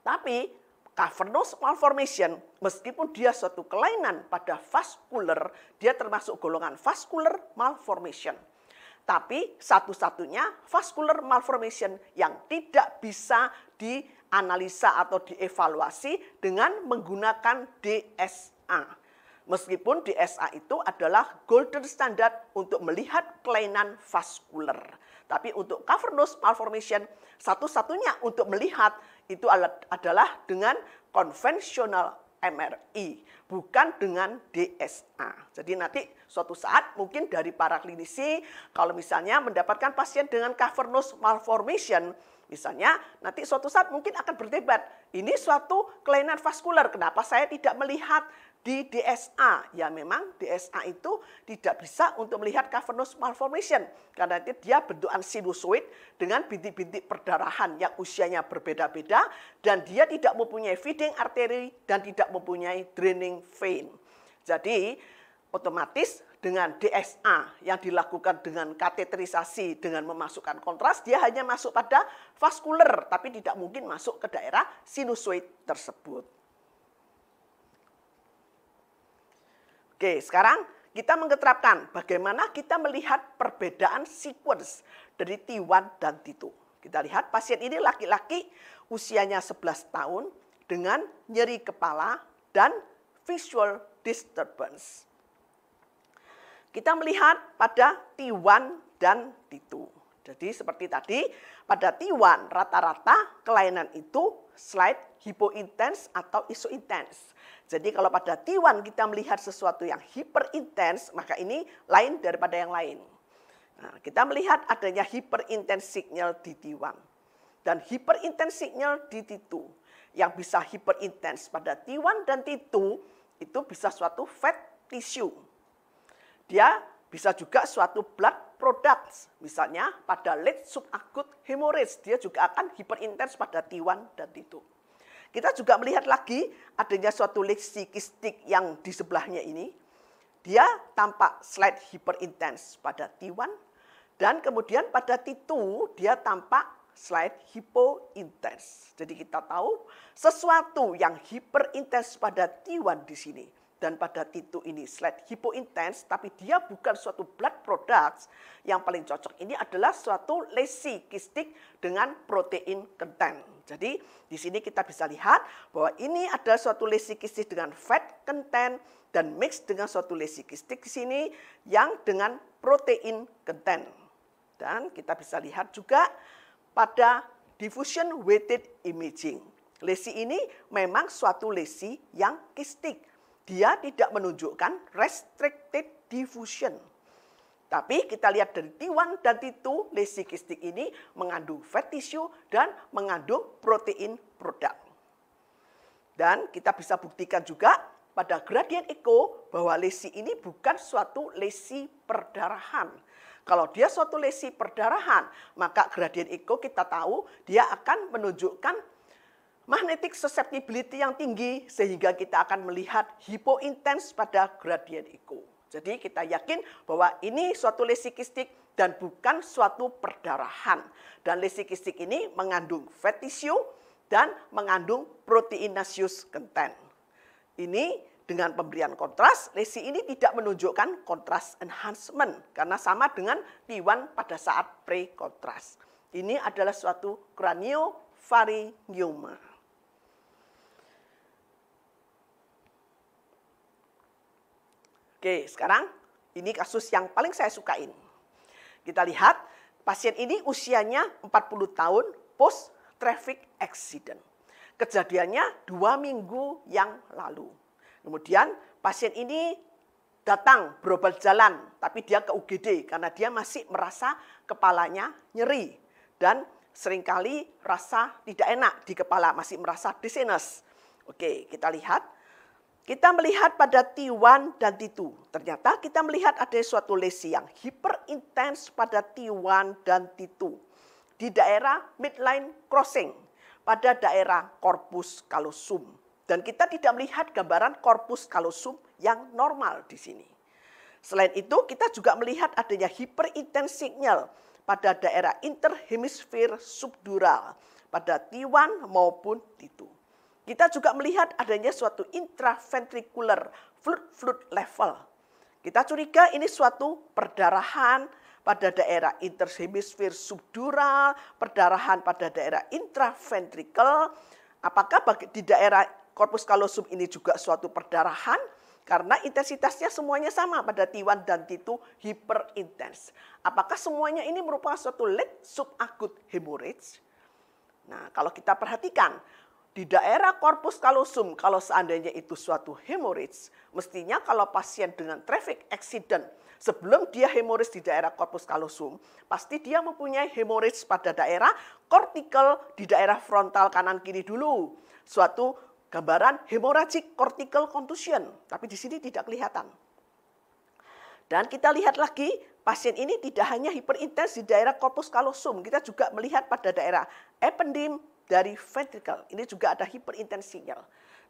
Tapi cavernous malformation, meskipun dia suatu kelainan pada vascular, dia termasuk golongan vascular malformation. Tapi satu-satunya vascular malformation yang tidak bisa dianalisa atau dievaluasi dengan menggunakan DSA. Meskipun DSA itu adalah golden standard untuk melihat kelainan vaskular. Tapi untuk cavernous malformation, satu-satunya untuk melihat itu adalah dengan konvensional MRI, bukan dengan DSA. Jadi nanti suatu saat mungkin dari para klinisi, kalau misalnya mendapatkan pasien dengan cavernous malformation, Misalnya nanti suatu saat mungkin akan berdebat, ini suatu kelainan vaskular, kenapa saya tidak melihat di DSA? Ya memang DSA itu tidak bisa untuk melihat cavernous malformation karena dia bentukan sinusoid dengan bintik-bintik perdarahan yang usianya berbeda-beda dan dia tidak mempunyai feeding artery dan tidak mempunyai draining vein. Jadi otomatis dengan DSA yang dilakukan dengan kateterisasi dengan memasukkan kontras, dia hanya masuk pada vaskuler, tapi tidak mungkin masuk ke daerah sinusoid tersebut. Oke, sekarang kita mengeterapkan bagaimana kita melihat perbedaan sequence dari T1 dan T2. Kita lihat pasien ini laki-laki usianya 11 tahun dengan nyeri kepala dan visual disturbance. Kita melihat pada T1 dan T2. Jadi seperti tadi, pada T1 rata-rata kelainan itu slight hypointens atau isointens. Jadi kalau pada T1 kita melihat sesuatu yang hyperintens, maka ini lain daripada yang lain. Nah, kita melihat adanya hyperintens signal di T1 dan hyperintens signal di T2. Yang bisa hyperintens pada T1 dan T2 itu bisa suatu fat tissue. Dia bisa juga suatu blood products, misalnya pada late subacute hemorrhage, dia juga akan hyperintens pada T1 dan T2. Kita juga melihat lagi adanya suatu lesi kistik yang di sebelahnya ini, dia tampak slight hyperintens pada T1, dan kemudian pada T2 dia tampak slight hypointens. Jadi kita tahu sesuatu yang hyperintens pada T1 di sini dan pada T2 ini slight hypointens, tapi dia bukan suatu blood products. Yang paling cocok ini adalah suatu lesi kistik dengan protein content. Jadi di sini kita bisa lihat bahwa ini adalah suatu lesi kistik dengan fat content dan mix dengan suatu lesi kistik di sini yang dengan protein content. Dan kita bisa lihat juga pada diffusion weighted imaging. Lesi ini memang suatu lesi yang kistik. Dia tidak menunjukkan restricted diffusion. Tapi kita lihat dari T1 dan T2, lesi kistik ini mengandung fat tissue dan mengandung protein produk. Dan kita bisa buktikan juga pada gradient echo bahwa lesi ini bukan suatu lesi perdarahan. Kalau dia suatu lesi perdarahan, maka gradient echo kita tahu dia akan menunjukkan magnetic susceptibility yang tinggi sehingga kita akan melihat hypointens pada gradient echo. Jadi kita yakin bahwa ini suatu lesi kistik dan bukan suatu perdarahan. Dan lesi kistik ini mengandung fat tissue dan mengandung proteinaceous content. Ini dengan pemberian kontras, lesi ini tidak menunjukkan kontras enhancement karena sama dengan T1 pada saat pre-kontras. Ini adalah suatu craniopharyngioma. Oke, sekarang ini kasus yang paling saya sukain. Kita lihat pasien ini usianya 40 tahun post traffic accident. Kejadiannya 2 minggu yang lalu. Kemudian pasien ini datang berobat jalan, tapi dia ke UGD karena dia masih merasa kepalanya nyeri dan seringkali rasa tidak enak di kepala, masih merasa dizziness. Oke, kita lihat. Kita melihat pada T1 dan T2. Ternyata kita melihat ada suatu lesi yang hyperintens pada T1 dan T2. Di daerah midline crossing, pada daerah corpus callosum. Dan kita tidak melihat gambaran corpus callosum yang normal di sini. Selain itu, kita juga melihat adanya hyperintens signal pada daerah interhemisfer subdural, pada T1 maupun T2. Kita juga melihat adanya suatu intraventricular fluid level. Kita curiga ini suatu perdarahan pada daerah interhemisfer subdural, perdarahan pada daerah intraventricle. Apakah di daerah corpus callosum ini juga suatu perdarahan? Karena intensitasnya semuanya sama pada T1 dan T2 hyperintens. Apakah semuanya ini merupakan suatu late subacute hemorrhage? Nah, kalau kita perhatikan, di daerah corpus callosum, kalau seandainya itu suatu hemorrhage, mestinya kalau pasien dengan traffic accident, sebelum dia hemorrhage di daerah corpus callosum, pasti dia mempunyai hemorrhage pada daerah cortical, di daerah frontal kanan kiri dulu. Suatu gambaran hemorrhagic cortical contusion, tapi di sini tidak kelihatan. Dan kita lihat lagi, pasien ini tidak hanya hiperintens di daerah corpus callosum, kita juga melihat pada daerah ependym dari ventricle. Ini juga ada hiperintensinya.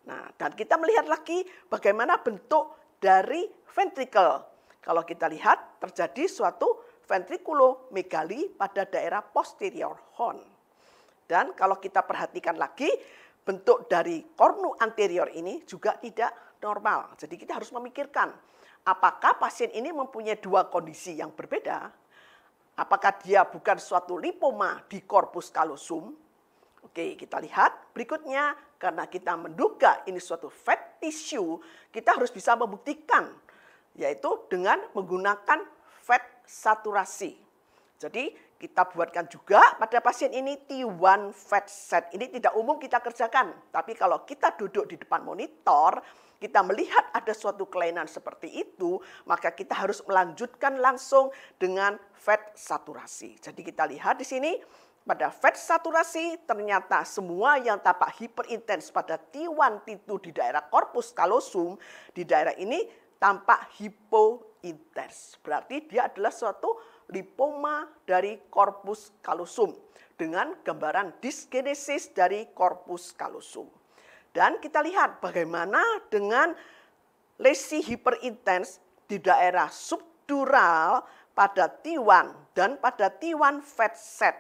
Nah, dan kita melihat lagi bagaimana bentuk dari ventricle. Kalau kita lihat terjadi suatu ventriculomegaly pada daerah posterior horn. Dan kalau kita perhatikan lagi, bentuk dari cornu anterior ini juga tidak normal. Jadi kita harus memikirkan, apakah pasien ini mempunyai dua kondisi yang berbeda? Apakah dia bukan suatu lipoma di corpus callosum? Oke, kita lihat berikutnya. Karena kita menduga ini suatu fat tissue, kita harus bisa membuktikan, yaitu dengan menggunakan fat saturasi. Jadi kita buatkan juga pada pasien ini T1 fat set. Ini tidak umum kita kerjakan, tapi kalau kita duduk di depan monitor, kita melihat ada suatu kelainan seperti itu, maka kita harus melanjutkan langsung dengan fat saturasi. Jadi kita lihat di sini, pada fat saturasi ternyata semua yang tampak hiperintens pada T1, T2 di daerah corpus callosum, di daerah ini tampak hipointens. Berarti dia adalah suatu lipoma dari corpus callosum dengan gambaran dysgenesis dari corpus callosum. Dan kita lihat bagaimana dengan lesi hiperintens di daerah subdural pada T1 dan pada T1 fat set.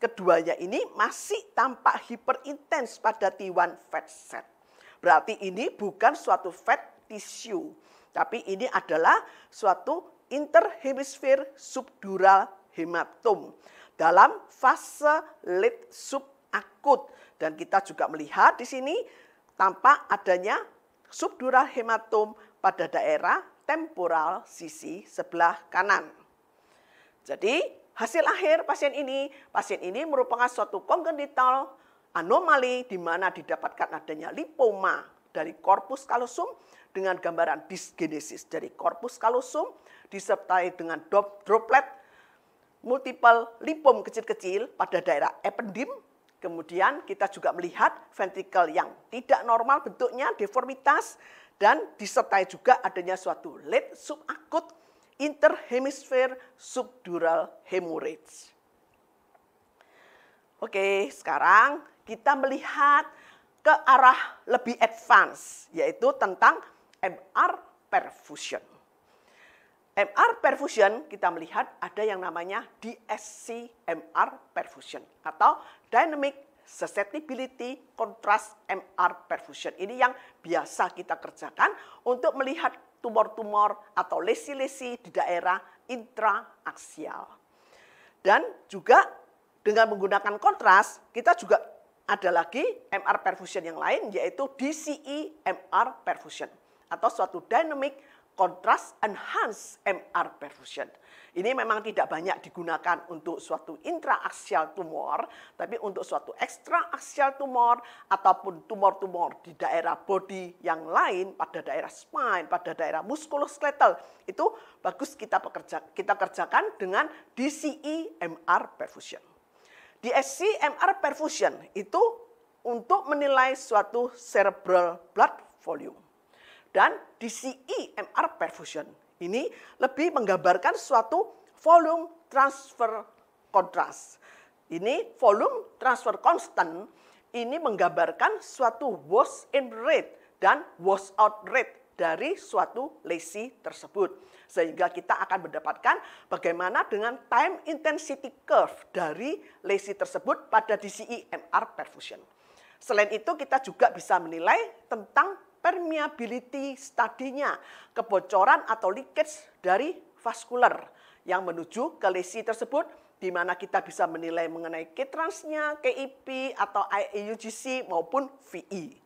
Keduanya ini masih tampak hiperintens pada T1 fat set. Berarti ini bukan suatu fat tissue, tapi ini adalah suatu interhemisfer subdural hematom dalam fase late subakut. Dan kita juga melihat di sini tampak adanya subdural hematom pada daerah temporal sisi sebelah kanan. Jadi hasil akhir pasien ini merupakan suatu congenital anomali di mana didapatkan adanya lipoma dari corpus callosum dengan gambaran dysgenesis dari corpus callosum disertai dengan droplet multiple lipom kecil-kecil pada daerah ependym. Kemudian kita juga melihat ventricle yang tidak normal bentuknya, deformitas, dan disertai juga adanya suatu late subakut interhemisfer subdural hemorrhage. Oke, sekarang kita melihat ke arah lebih advance, yaitu tentang MR perfusion. MR perfusion kita melihat ada yang namanya DSC MR perfusion atau Dynamic Susceptibility Contrast MR perfusion. Ini yang biasa kita kerjakan untuk melihat tumor-tumor atau lesi-lesi di daerah intraaksial. Dan juga dengan menggunakan kontras, kita juga ada lagi MR perfusion yang lain, yaitu DCE MR perfusion atau suatu Dynamic Contrast Enhanced MR perfusion. Ini memang tidak banyak digunakan untuk suatu intraaksial tumor, tapi untuk suatu ekstraaksial tumor ataupun tumor-tumor di daerah body yang lain, pada daerah spine, pada daerah muskuloskeletal, itu bagus kita kerjakan dengan DCE MR perfusion. DSC MR perfusion itu untuk menilai suatu cerebral blood volume. Dan DCE MR perfusion ini lebih menggambarkan suatu volume transfer contrast. Ini volume transfer constant, ini menggambarkan suatu wash in rate dan wash out rate dari suatu lesi tersebut. Sehingga kita akan mendapatkan bagaimana dengan time intensity curve dari lesi tersebut pada DCE MR perfusion. Selain itu kita juga bisa menilai tentang permeability studinya, kebocoran atau leakage dari vaskular yang menuju ke lesi tersebut, di mana kita bisa menilai mengenai K-transnya, KIP atau IUGC maupun VE.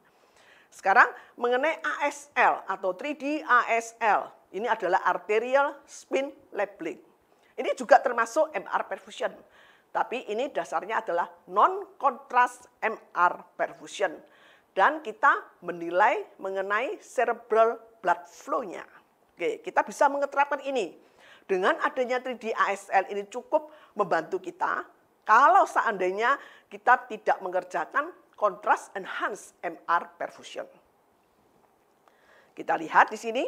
Sekarang mengenai ASL atau 3D ASL, ini adalah arterial spin labeling. Ini juga termasuk MR perfusion, tapi ini dasarnya adalah non-contrast MR perfusion. dan kita menilai mengenai cerebral blood flow-nya. Oke, kita bisa mengeterapkan ini. Dengan adanya 3D ASL ini cukup membantu kita kalau seandainya kita tidak mengerjakan contrast enhanced MR perfusion. Kita lihat di sini,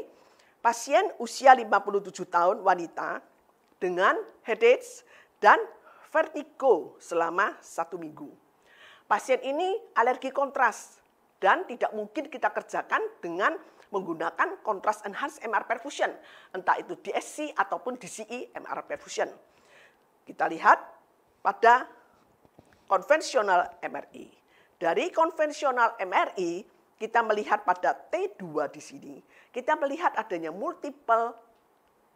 pasien usia 57 tahun wanita dengan headache dan vertigo selama 1 minggu. Pasien ini alergi kontras dan tidak mungkin kita kerjakan dengan menggunakan contrast enhanced MR perfusion, entah itu DSC ataupun DCE MR perfusion. Kita lihat pada konvensional MRI. Dari konvensional MRI, kita melihat pada T2 di sini, kita melihat adanya multiple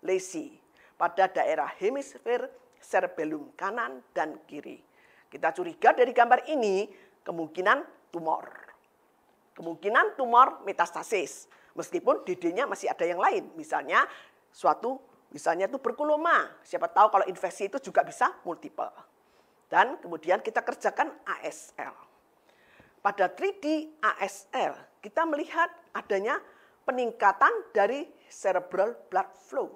lesi pada daerah hemisfer cerebellum kanan dan kiri. Kita curiga dari gambar ini kemungkinan tumor. Kemungkinan tumor metastasis, meskipun DD-nya masih ada yang lain, misalnya tuberkuloma. Siapa tahu kalau infeksi itu juga bisa multiple. Dan kemudian kita kerjakan ASL. Pada 3D ASL, kita melihat adanya peningkatan dari cerebral blood flow.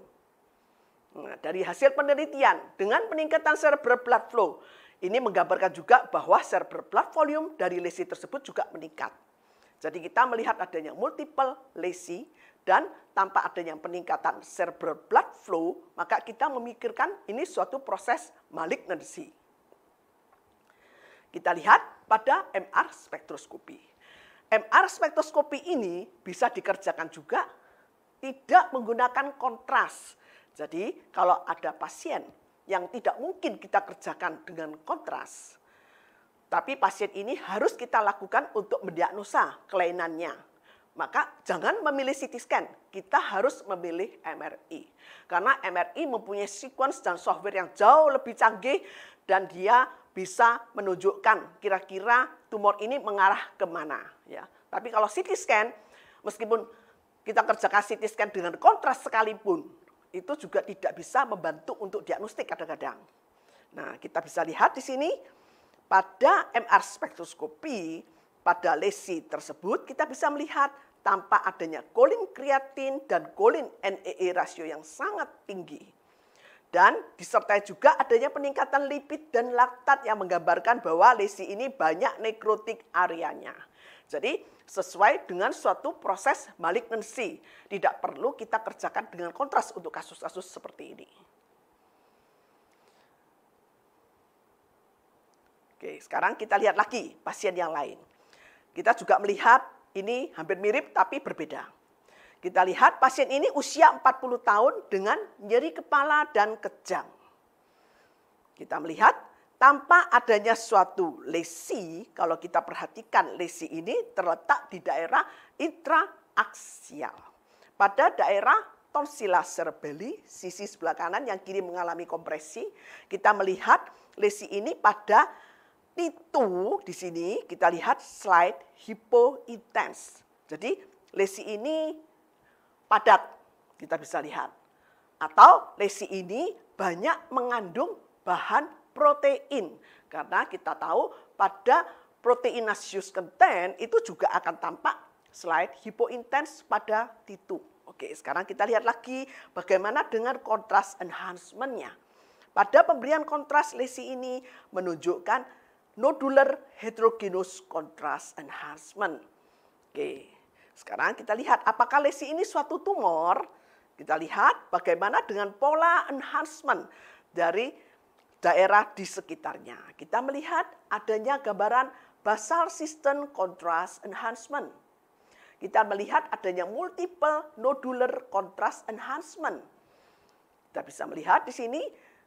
Nah, dari hasil penelitian, dengan peningkatan cerebral blood flow, ini menggambarkan juga bahwa cerebral blood volume dari lesi tersebut juga meningkat. Jadi kita melihat adanya multiple lesi dan tanpa adanya peningkatan cerebral blood flow, maka kita memikirkan ini suatu proses malignancy. Kita lihat pada MR spektroskopi. MR spektroskopi ini bisa dikerjakan juga tidak menggunakan kontras. Jadi kalau ada pasien yang tidak mungkin kita kerjakan dengan kontras, tapi pasien ini harus kita lakukan untuk mendiagnosa kelainannya. Maka jangan memilih CT scan, kita harus memilih MRI. Karena MRI mempunyai sequence dan software yang jauh lebih canggih dan dia bisa menunjukkan kira-kira tumor ini mengarah kemana. Ya. Tapi kalau CT scan, meskipun kita kerjakan CT scan dengan kontras sekalipun, itu juga tidak bisa membantu untuk diagnostik kadang-kadang. Nah, kita bisa lihat di sini, pada MR spektroskopi, pada lesi tersebut kita bisa melihat tanpa adanya kolin kreatin dan kolin NEE rasio yang sangat tinggi. Dan disertai juga adanya peningkatan lipid dan laktat yang menggambarkan bahwa lesi ini banyak nekrotik areanya. Jadi sesuai dengan suatu proses malignancy. Tidak perlu kita kerjakan dengan kontras untuk kasus-kasus seperti ini. Oke, sekarang kita lihat lagi pasien yang lain. Kita juga melihat ini hampir mirip tapi berbeda. Kita lihat pasien ini usia 40 tahun dengan nyeri kepala dan kejang. Kita melihat tanpa adanya suatu lesi, kalau kita perhatikan lesi ini terletak di daerah intraaksial. Pada daerah tonsilla cerebelli, sisi sebelah kanan yang kiri mengalami kompresi, kita melihat lesi ini pada T2 di sini, kita lihat slide hypointens. Jadi lesi ini padat, kita bisa lihat. Atau lesi ini banyak mengandung bahan protein. Karena kita tahu pada proteinaceous content itu juga akan tampak slide hypointens pada T2. Oke, sekarang kita lihat lagi bagaimana dengan contrast enhancement-nya. Pada pemberian kontras lesi ini menunjukkan nodular heterogeneous contrast enhancement. Oke, sekarang kita lihat apakah lesi ini suatu tumor. Kita lihat bagaimana dengan pola enhancement dari daerah di sekitarnya. Kita melihat adanya gambaran basal system contrast enhancement. Kita melihat adanya multiple nodular contrast enhancement. Kita bisa melihat di sini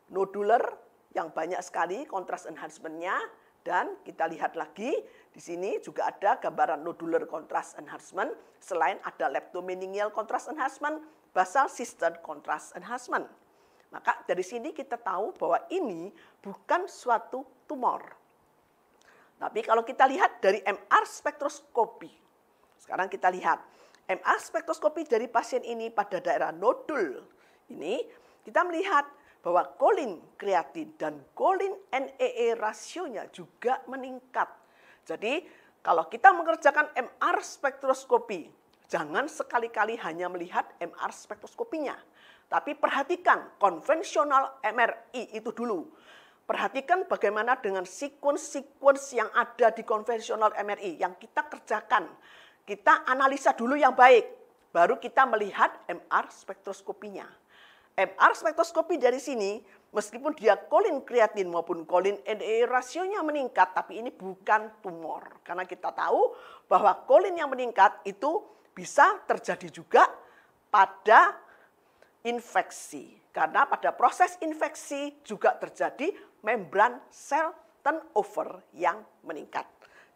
nodular yang banyak sekali contrast enhancement-nya. Dan kita lihat lagi, di sini juga ada gambaran nodular contrast enhancement, selain ada leptomeningeal contrast enhancement, basal system contrast enhancement. Maka dari sini kita tahu bahwa ini bukan suatu tumor. Tapi kalau kita lihat dari MR spektroskopi, sekarang kita lihat MR spektroskopi dari pasien ini pada daerah nodul ini, kita melihat bahwa kolin kreatin dan kolin NEE rasionya juga meningkat. Jadi kalau kita mengerjakan MR spektroskopi, jangan sekali-kali hanya melihat MR spektroskopinya. Tapi perhatikan konvensional MRI itu dulu. Perhatikan bagaimana dengan sequence yang ada di konvensional MRI yang kita kerjakan. Kita analisa dulu yang baik, baru kita melihat MR spektroskopinya. MR spektroskopi dari sini, meskipun dia kolin kreatin maupun kolin NA rasionya meningkat, tapi ini bukan tumor. Karena kita tahu bahwa kolin yang meningkat itu bisa terjadi juga pada infeksi. Karena pada proses infeksi juga terjadi membran sel turnover yang meningkat.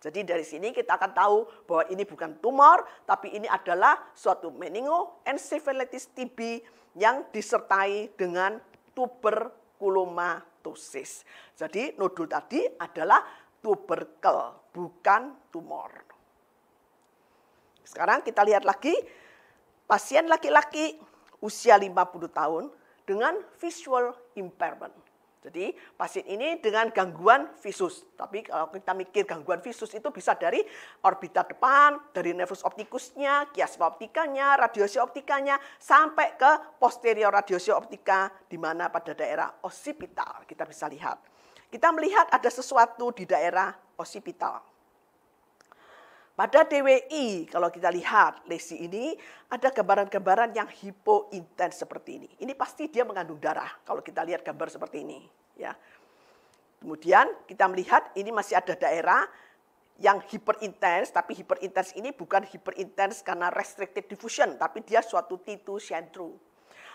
Jadi dari sini kita akan tahu bahwa ini bukan tumor, tapi ini adalah suatu meningoencephalitis TB yang disertai dengan tuberkulomatosis. Jadi nodul tadi adalah tuberkel, bukan tumor. Sekarang kita lihat lagi pasien laki-laki usia 50 tahun dengan visual impairment. Jadi pasien ini dengan gangguan visus. Tapi kalau kita mikir gangguan visus itu bisa dari orbita depan, dari nervus opticusnya, chiasma optikanya, radiasi optikanya, sampai ke posterior radiasi optika di mana pada daerah occipital kita bisa lihat. Kita melihat ada sesuatu di daerah occipital. Pada DWI, kalau kita lihat lesi ini, ada gambaran-gambaran yang hipointens seperti ini. Ini pasti dia mengandung darah, kalau kita lihat gambar seperti ini. Ya. Kemudian kita melihat ini masih ada daerah yang hiperintens, tapi hiperintens ini bukan hiperintens karena restricted diffusion, tapi dia suatu T2 centrum.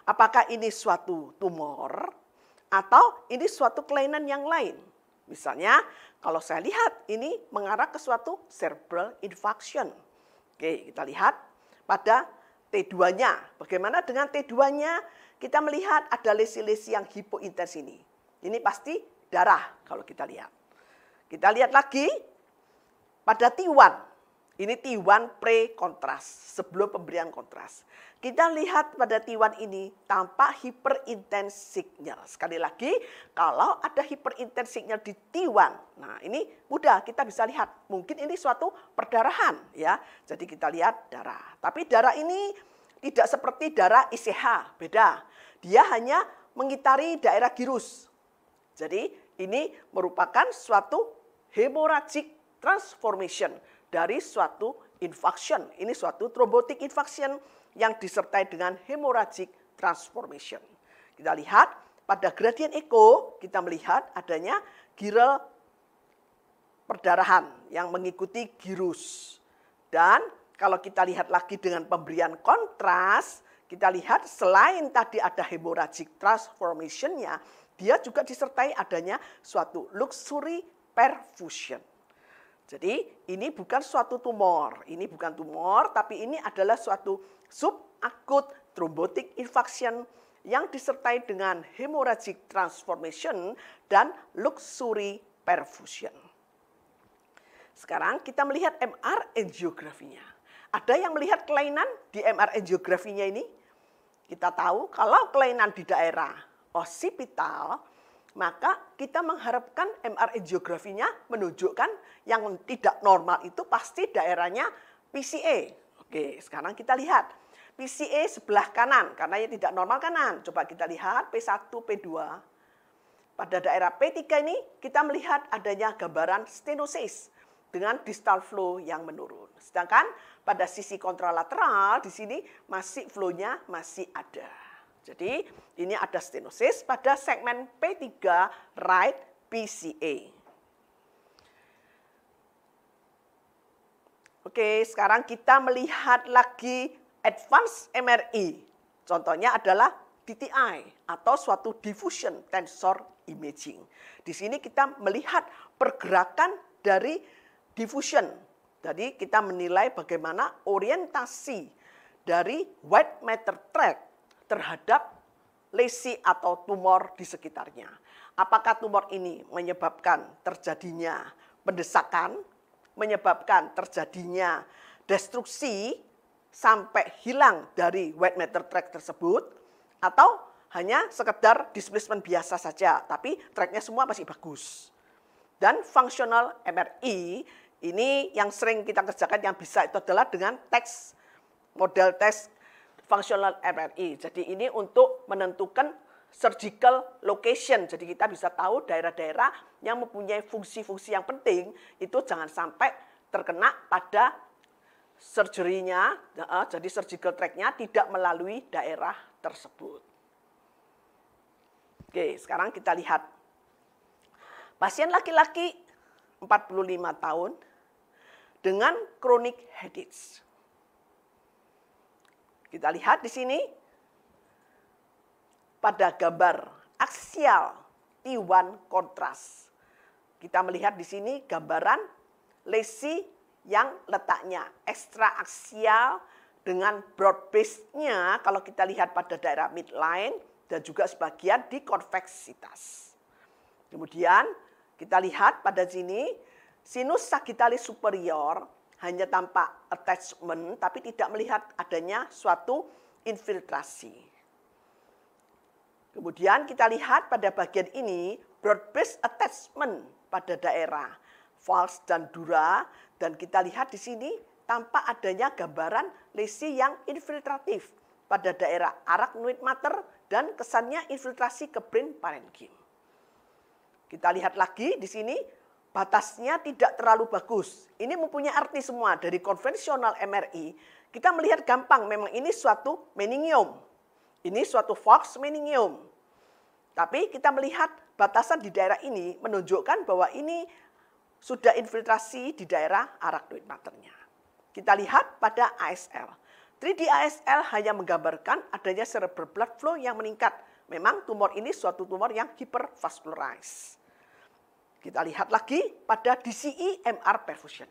Apakah ini suatu tumor atau ini suatu kelainan yang lain? Misalnya, kalau saya lihat ini mengarah ke suatu cerebral infarction. Oke, kita lihat pada T2-nya. Bagaimana dengan T2-nya? Kita melihat ada lesi-lesi yang hipointens ini. Ini pasti darah kalau kita lihat. Kita lihat lagi pada T1. Ini T1 pre-kontras, sebelum pemberian kontras. Kita lihat pada T1 ini tampak hyperintens signal. Sekali lagi, kalau ada hyperintens signal di T1, nah ini mudah kita bisa lihat. Mungkin ini suatu perdarahan, ya. Jadi kita lihat darah. Tapi darah ini tidak seperti darah ICH, beda. Dia hanya mengitari daerah gyrus. Jadi ini merupakan suatu hemorrhagic transformation dari suatu infarction. Ini suatu thrombotic infarction yang disertai dengan hemorrhagic transformation. Kita lihat pada gradient echo, kita melihat adanya giral perdarahan yang mengikuti gyrus. Dan kalau kita lihat lagi dengan pemberian kontras, kita lihat selain tadi ada hemorrhagic transformation-nya, dia juga disertai adanya suatu luxury perfusion. Jadi ini bukan suatu tumor, ini bukan tumor, tapi ini adalah suatu subacute thrombotic infarction yang disertai dengan hemorrhagic transformation dan luxury perfusion. Sekarang kita melihat MR angiografinya. Ada yang melihat kelainan di MR angiografinya ini? Kita tahu kalau kelainan di daerah occipital, maka kita mengharapkan MR angiografinya menunjukkan yang tidak normal itu pasti daerahnya PCA. Oke, sekarang kita lihat. PCA sebelah kanan, karena yang tidak normal kanan. Coba kita lihat P1, P2. Pada daerah P3 ini kita melihat adanya gambaran stenosis dengan distal flow yang menurun. Sedangkan pada sisi kontralateral di sini masih flow-nya masih ada. Jadi ini ada stenosis pada segmen P3 right PCA. Oke, sekarang kita melihat lagi advance MRI. Contohnya adalah DTI atau suatu diffusion tensor imaging. Di sini kita melihat pergerakan dari diffusion. Jadi kita menilai bagaimana orientasi dari white matter tract terhadap lesi atau tumor di sekitarnya. Apakah tumor ini menyebabkan terjadinya pendesakan, menyebabkan terjadinya destruksi sampai hilang dari white matter tract tersebut, atau hanya sekedar displacement biasa saja, tapi tracknya semua masih bagus. Dan functional MRI Ini yang sering kita kerjakan yang bisa itu adalah dengan teks, model teks fungsional MRI. Jadi ini untuk menentukan surgical location. Jadi kita bisa tahu daerah-daerah yang mempunyai fungsi-fungsi yang penting itu jangan sampai terkena pada surgery-nya, jadi surgical tract-nya tidak melalui daerah tersebut. Oke, sekarang kita lihat. Pasien laki-laki 45 tahun dengan chronic headache. Kita lihat di sini pada gambar aksial T1 kontras. Kita melihat di sini gambaran lesi yang letaknya ekstraaksial dengan broad base-nya kalau kita lihat pada daerah midline dan juga sebagian di konveksitas. Kemudian kita lihat pada sini sinus sagittalis superior hanya tampak attachment tapi tidak melihat adanya suatu infiltrasi. Kemudian kita lihat pada bagian ini broad base attachment pada daerah vals dan dura dan kita lihat di sini tampak adanya gambaran lesi yang infiltratif pada daerah arachnoid mater dan kesannya infiltrasi ke brain parenchyma. Kita lihat lagi di sini batasnya tidak terlalu bagus. Ini mempunyai arti semua dari konvensional MRI. Kita melihat gampang memang ini suatu meningium. Ini suatu false meningium. Tapi kita melihat batasan di daerah ini menunjukkan bahwa ini sudah infiltrasi di daerah arachnoid maternya. Kita lihat pada ASL. 3D ASL hanya menggambarkan adanya cerebral blood flow yang meningkat. Memang tumor ini suatu tumor yang hypervascularized. Kita lihat lagi pada DCE MR perfusion.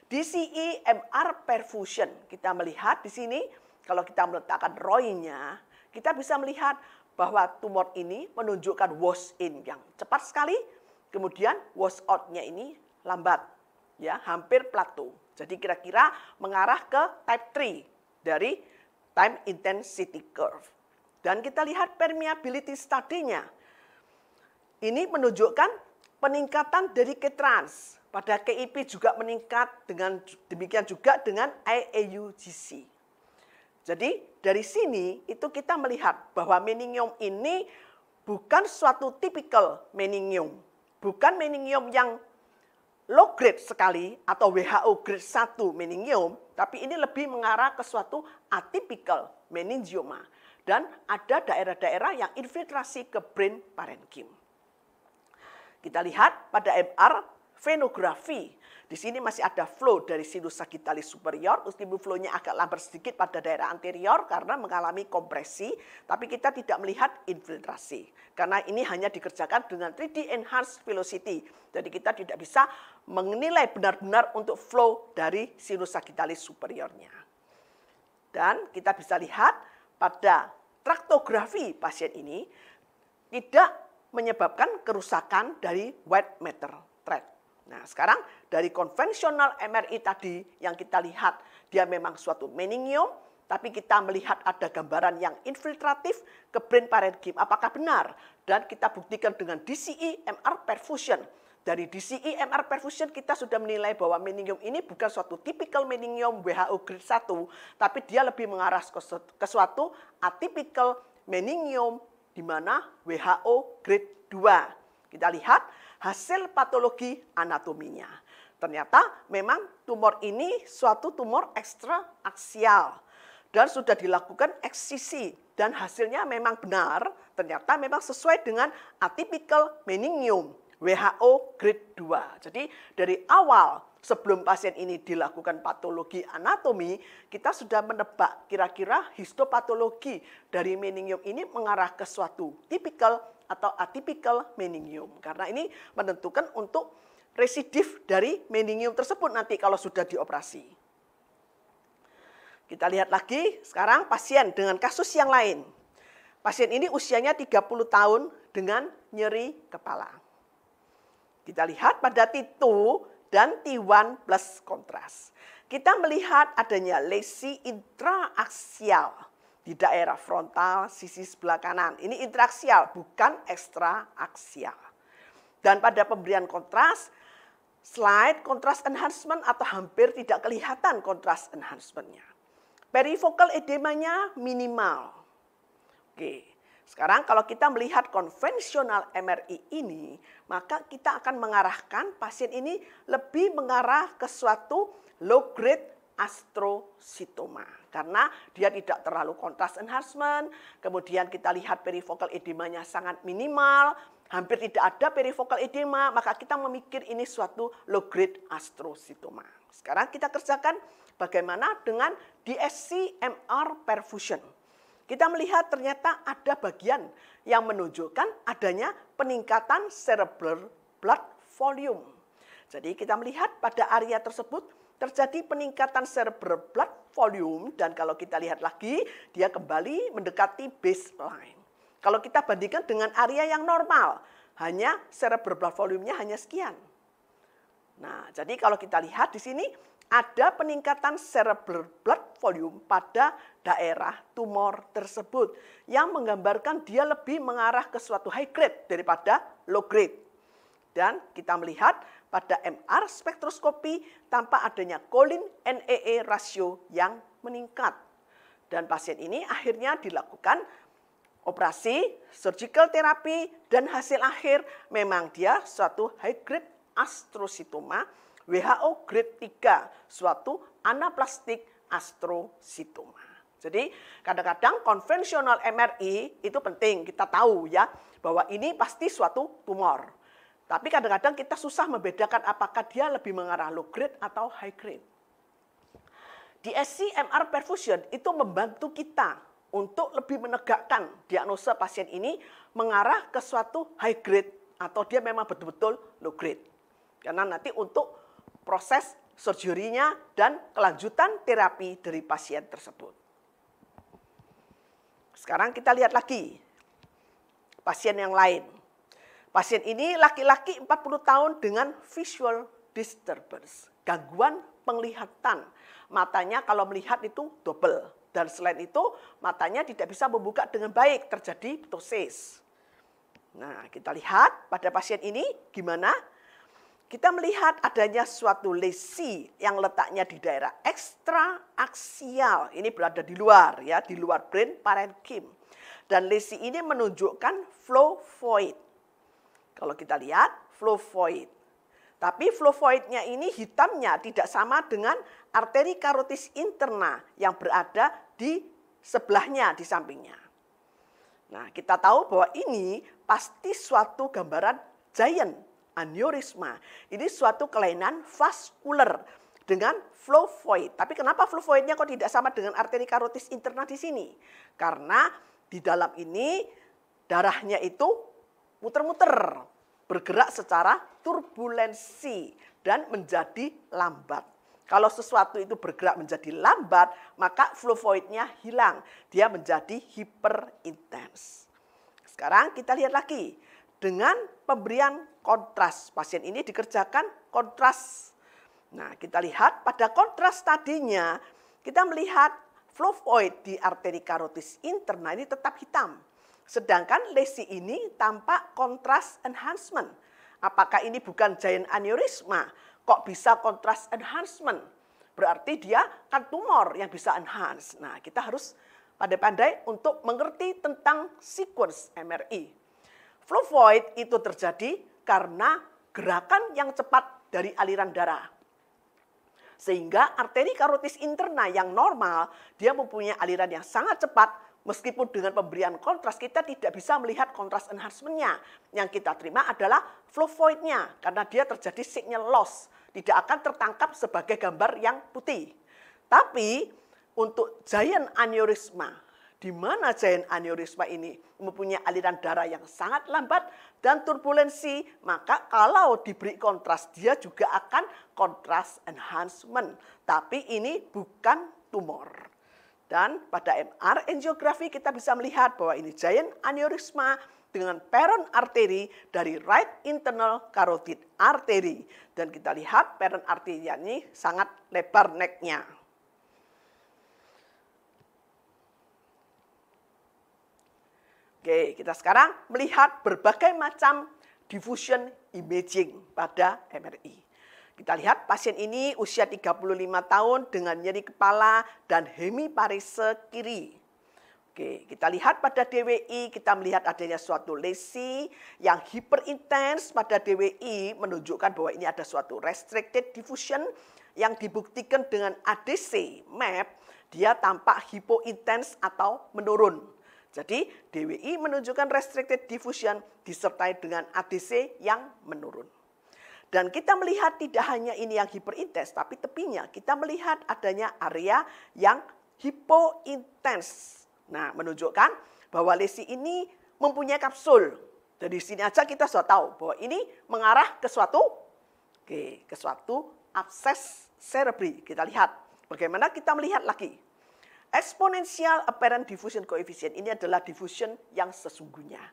DCE MR perfusion, kita melihat di sini kalau kita meletakkan ROI-nya, kita bisa melihat bahwa tumor ini menunjukkan wash in yang cepat sekali, kemudian wash out-nya ini lambat, ya, hampir plateau. Jadi kira-kira mengarah ke type 3 dari time intensity curve. Dan kita lihat permeability study-nya. Ini menunjukkan peningkatan dari K-trans. Pada KIP juga meningkat, dengan demikian juga dengan IAUGC. Jadi dari sini itu kita melihat bahwa meningium ini bukan suatu typical meningium. Bukan meningium yang low grade sekali atau WHO grade 1 meningium, tapi ini lebih mengarah ke suatu atypical meningioma. Dan ada daerah-daerah yang infiltrasi ke brain parenchyma. Kita lihat pada MR venografi. Di sini masih ada flow dari sinus sagittalis superior, meskipun flow-nya agak lambat sedikit pada daerah anterior karena mengalami kompresi, tapi kita tidak melihat infiltrasi. Karena ini hanya dikerjakan dengan 3D enhanced velocity. Jadi kita tidak bisa menilai benar-benar untuk flow dari sinus sagittalis superiornya. Dan kita bisa lihat pada traktografi pasien ini tidak menyebabkan kerusakan dari white matter thread. Nah, sekarang dari konvensional MRI tadi yang kita lihat, dia memang suatu meningium, tapi kita melihat ada gambaran yang infiltratif ke brain parenchyma. Apakah benar? Dan kita buktikan dengan DCE MR perfusion. Dari DCE MR perfusion kita sudah menilai bahwa meningium ini bukan suatu typical meningium WHO grade 1, tapi dia lebih mengarah ke suatu atypical meningium di mana WHO grade 2. Kita lihat hasil patologi anatominya. Ternyata memang tumor ini suatu tumor ekstraaksial dan sudah dilakukan eksisi dan hasilnya memang benar, ternyata memang sesuai dengan atypical meningium WHO grade 2. Jadi dari awal sebelum pasien ini dilakukan patologi anatomi, kita sudah menebak kira-kira histopatologi dari meningium ini mengarah ke suatu typical atau atypical meningium. Karena ini menentukan untuk residif dari meningium tersebut nanti kalau sudah dioperasi. Kita lihat lagi sekarang pasien dengan kasus yang lain. Pasien ini usianya 30 tahun dengan nyeri kepala. Kita lihat pada T2 dan T1 plus kontras. Kita melihat adanya lesi intraaksial di daerah frontal sisi sebelah kanan. Ini intraaksial, bukan ekstraaksial. Dan pada pemberian kontras, slide contrast enhancement atau hampir tidak kelihatan contrast enhancement-nya. Perifocal edemanya minimal. Oke, sekarang kalau kita melihat konvensional MRI ini, maka kita akan mengarahkan pasien ini lebih mengarah ke suatu low grade astrocytoma. Karena dia tidak terlalu contrast enhancement, kemudian kita lihat perifocal edemanya sangat minimal, hampir tidak ada perifocal edema, maka kita memikir ini suatu low grade astrocytoma. Sekarang kita kerjakan bagaimana dengan DSC MR perfusion. Kita melihat ternyata ada bagian yang menunjukkan adanya peningkatan cerebral blood volume. Jadi kita melihat pada area tersebut terjadi peningkatan cerebral blood volume dan kalau kita lihat lagi dia kembali mendekati baseline. Kalau kita bandingkan dengan area yang normal, hanya cerebral blood volume-nya hanya sekian. Nah, jadi kalau kita lihat di sini ada peningkatan cerebral blood volume pada daerah tumor tersebut yang menggambarkan dia lebih mengarah ke suatu high grade daripada low grade. Dan kita melihat pada MR spektroskopi tampak adanya Collin-NEE rasio yang meningkat. Dan pasien ini akhirnya dilakukan operasi, surgical therapy, dan hasil akhir memang dia suatu high grade astrocytoma WHO grade 3, suatu anaplastik astrocytoma. Jadi kadang-kadang konvensional MRI itu penting kita tahu ya bahwa ini pasti suatu tumor. Tapi kadang-kadang kita susah membedakan apakah dia lebih mengarah low grade atau high grade. DSC MR perfusion itu membantu kita untuk lebih menegakkan diagnosa pasien ini mengarah ke suatu high grade atau dia memang betul-betul low grade. Karena nanti untuk proses surgery-nya dan kelanjutan terapi dari pasien tersebut. Sekarang kita lihat lagi pasien yang lain. Pasien ini laki-laki 40 tahun dengan visual disturbance, gangguan penglihatan. Matanya kalau melihat itu double. Dan selain itu matanya tidak bisa membuka dengan baik, terjadi ptosis. Nah, kita lihat pada pasien ini gimana? Kita melihat adanya suatu lesi yang letaknya di daerah ekstraaksial. Ini berada di luar ya, di luar brain parenchyma. Dan lesi ini menunjukkan flow void. Kalau kita lihat flow void. Tapi flow void-nya ini hitamnya tidak sama dengan arteri karotis interna yang berada di sebelahnya, di sampingnya. Nah, kita tahu bahwa ini pasti suatu gambaran giant aneurisma. Ini suatu kelainan vaskular dengan flow void. Tapi kenapa flow void-nya kok tidak sama dengan arteri karotis interna di sini? Karena di dalam ini darahnya itu muter-muter, bergerak secara turbulensi dan menjadi lambat. Kalau sesuatu itu bergerak menjadi lambat, maka flow void-nya hilang. Dia menjadi hyperintens. Sekarang kita lihat lagi. Dengan pemberian kontras, pasien ini dikerjakan kontras. Nah, kita lihat pada kontras tadinya, kita melihat flow void di arteri karotis interna ini tetap hitam. Sedangkan lesi ini tampak kontras enhancement. Apakah ini bukan giant aneurisma? Kok bisa kontras enhancement? Berarti dia kan tumor yang bisa enhance. Nah, kita harus pandai-pandai untuk mengerti tentang sequence MRI. Flow void itu terjadi karena gerakan yang cepat dari aliran darah. Sehingga arteri karotis interna yang normal, dia mempunyai aliran yang sangat cepat, meskipun dengan pemberian kontras kita tidak bisa melihat kontras enhancement-nya. Yang kita terima adalah flow void-nya, karena dia terjadi signal loss, tidak akan tertangkap sebagai gambar yang putih. Tapi untuk giant aneurisma, di mana giant aneurisma ini mempunyai aliran darah yang sangat lambat dan turbulensi, maka kalau diberi kontras dia juga akan kontras enhancement. Tapi ini bukan tumor. Dan pada MR angiografi kita bisa melihat bahwa ini giant aneurisma dengan peron arteri dari right internal carotid artery. Dan kita lihat peron arterinya ini sangat lebar necknya. Oke, kita sekarang melihat berbagai macam diffusion imaging pada MRI. Kita lihat pasien ini usia 35 tahun dengan nyeri kepala dan hemiparese kiri. Oke, kita lihat pada DWI, kita melihat adanya suatu lesi yang hiperintens pada DWI menunjukkan bahwa ini ada suatu restricted diffusion yang dibuktikan dengan ADC map, dia tampak hipointens atau menurun. Jadi DWI menunjukkan restricted diffusion disertai dengan ADC yang menurun. Dan kita melihat tidak hanya ini yang hiperintens, tapi tepinya kita melihat adanya area yang hipointens. Nah, menunjukkan bahwa lesi ini mempunyai kapsul. Dari sini aja kita sudah tahu bahwa ini mengarah ke suatu abses cerebri. Kita lihat bagaimana kita melihat lagi. Exponential apparent diffusion coefficient ini adalah diffusion yang sesungguhnya.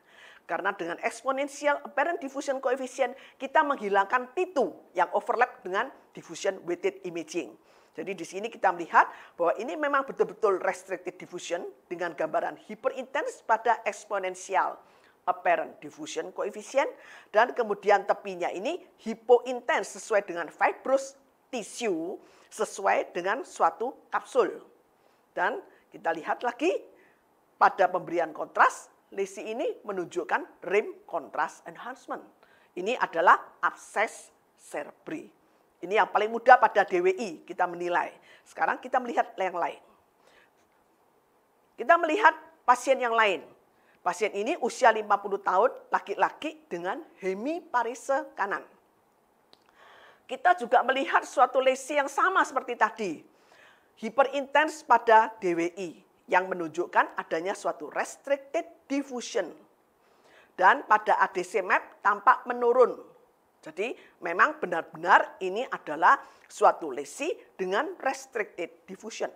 Karena dengan exponential apparent diffusion coefficient kita menghilangkan T2 yang overlap dengan diffusion weighted imaging. Jadi di sini kita melihat bahwa ini memang betul-betul restricted diffusion dengan gambaran hyperintens pada exponential apparent diffusion coefficient dan kemudian tepinya ini hypointens sesuai dengan fibrous tissue sesuai dengan suatu kapsul. Dan kita lihat lagi pada pemberian kontras, lesi ini menunjukkan rim contrast enhancement. Ini adalah abses cerebri. Ini yang paling mudah pada DWI kita menilai. Sekarang kita melihat yang lain. Kita melihat pasien yang lain. Pasien ini usia 50 tahun, laki-laki dengan hemiparese kanan. Kita juga melihat suatu lesi yang sama seperti tadi. Hiperintens pada DWI yang menunjukkan adanya suatu restricted diffusion. Dan pada ADC map tampak menurun. Jadi memang benar-benar ini adalah suatu lesi dengan restricted diffusion.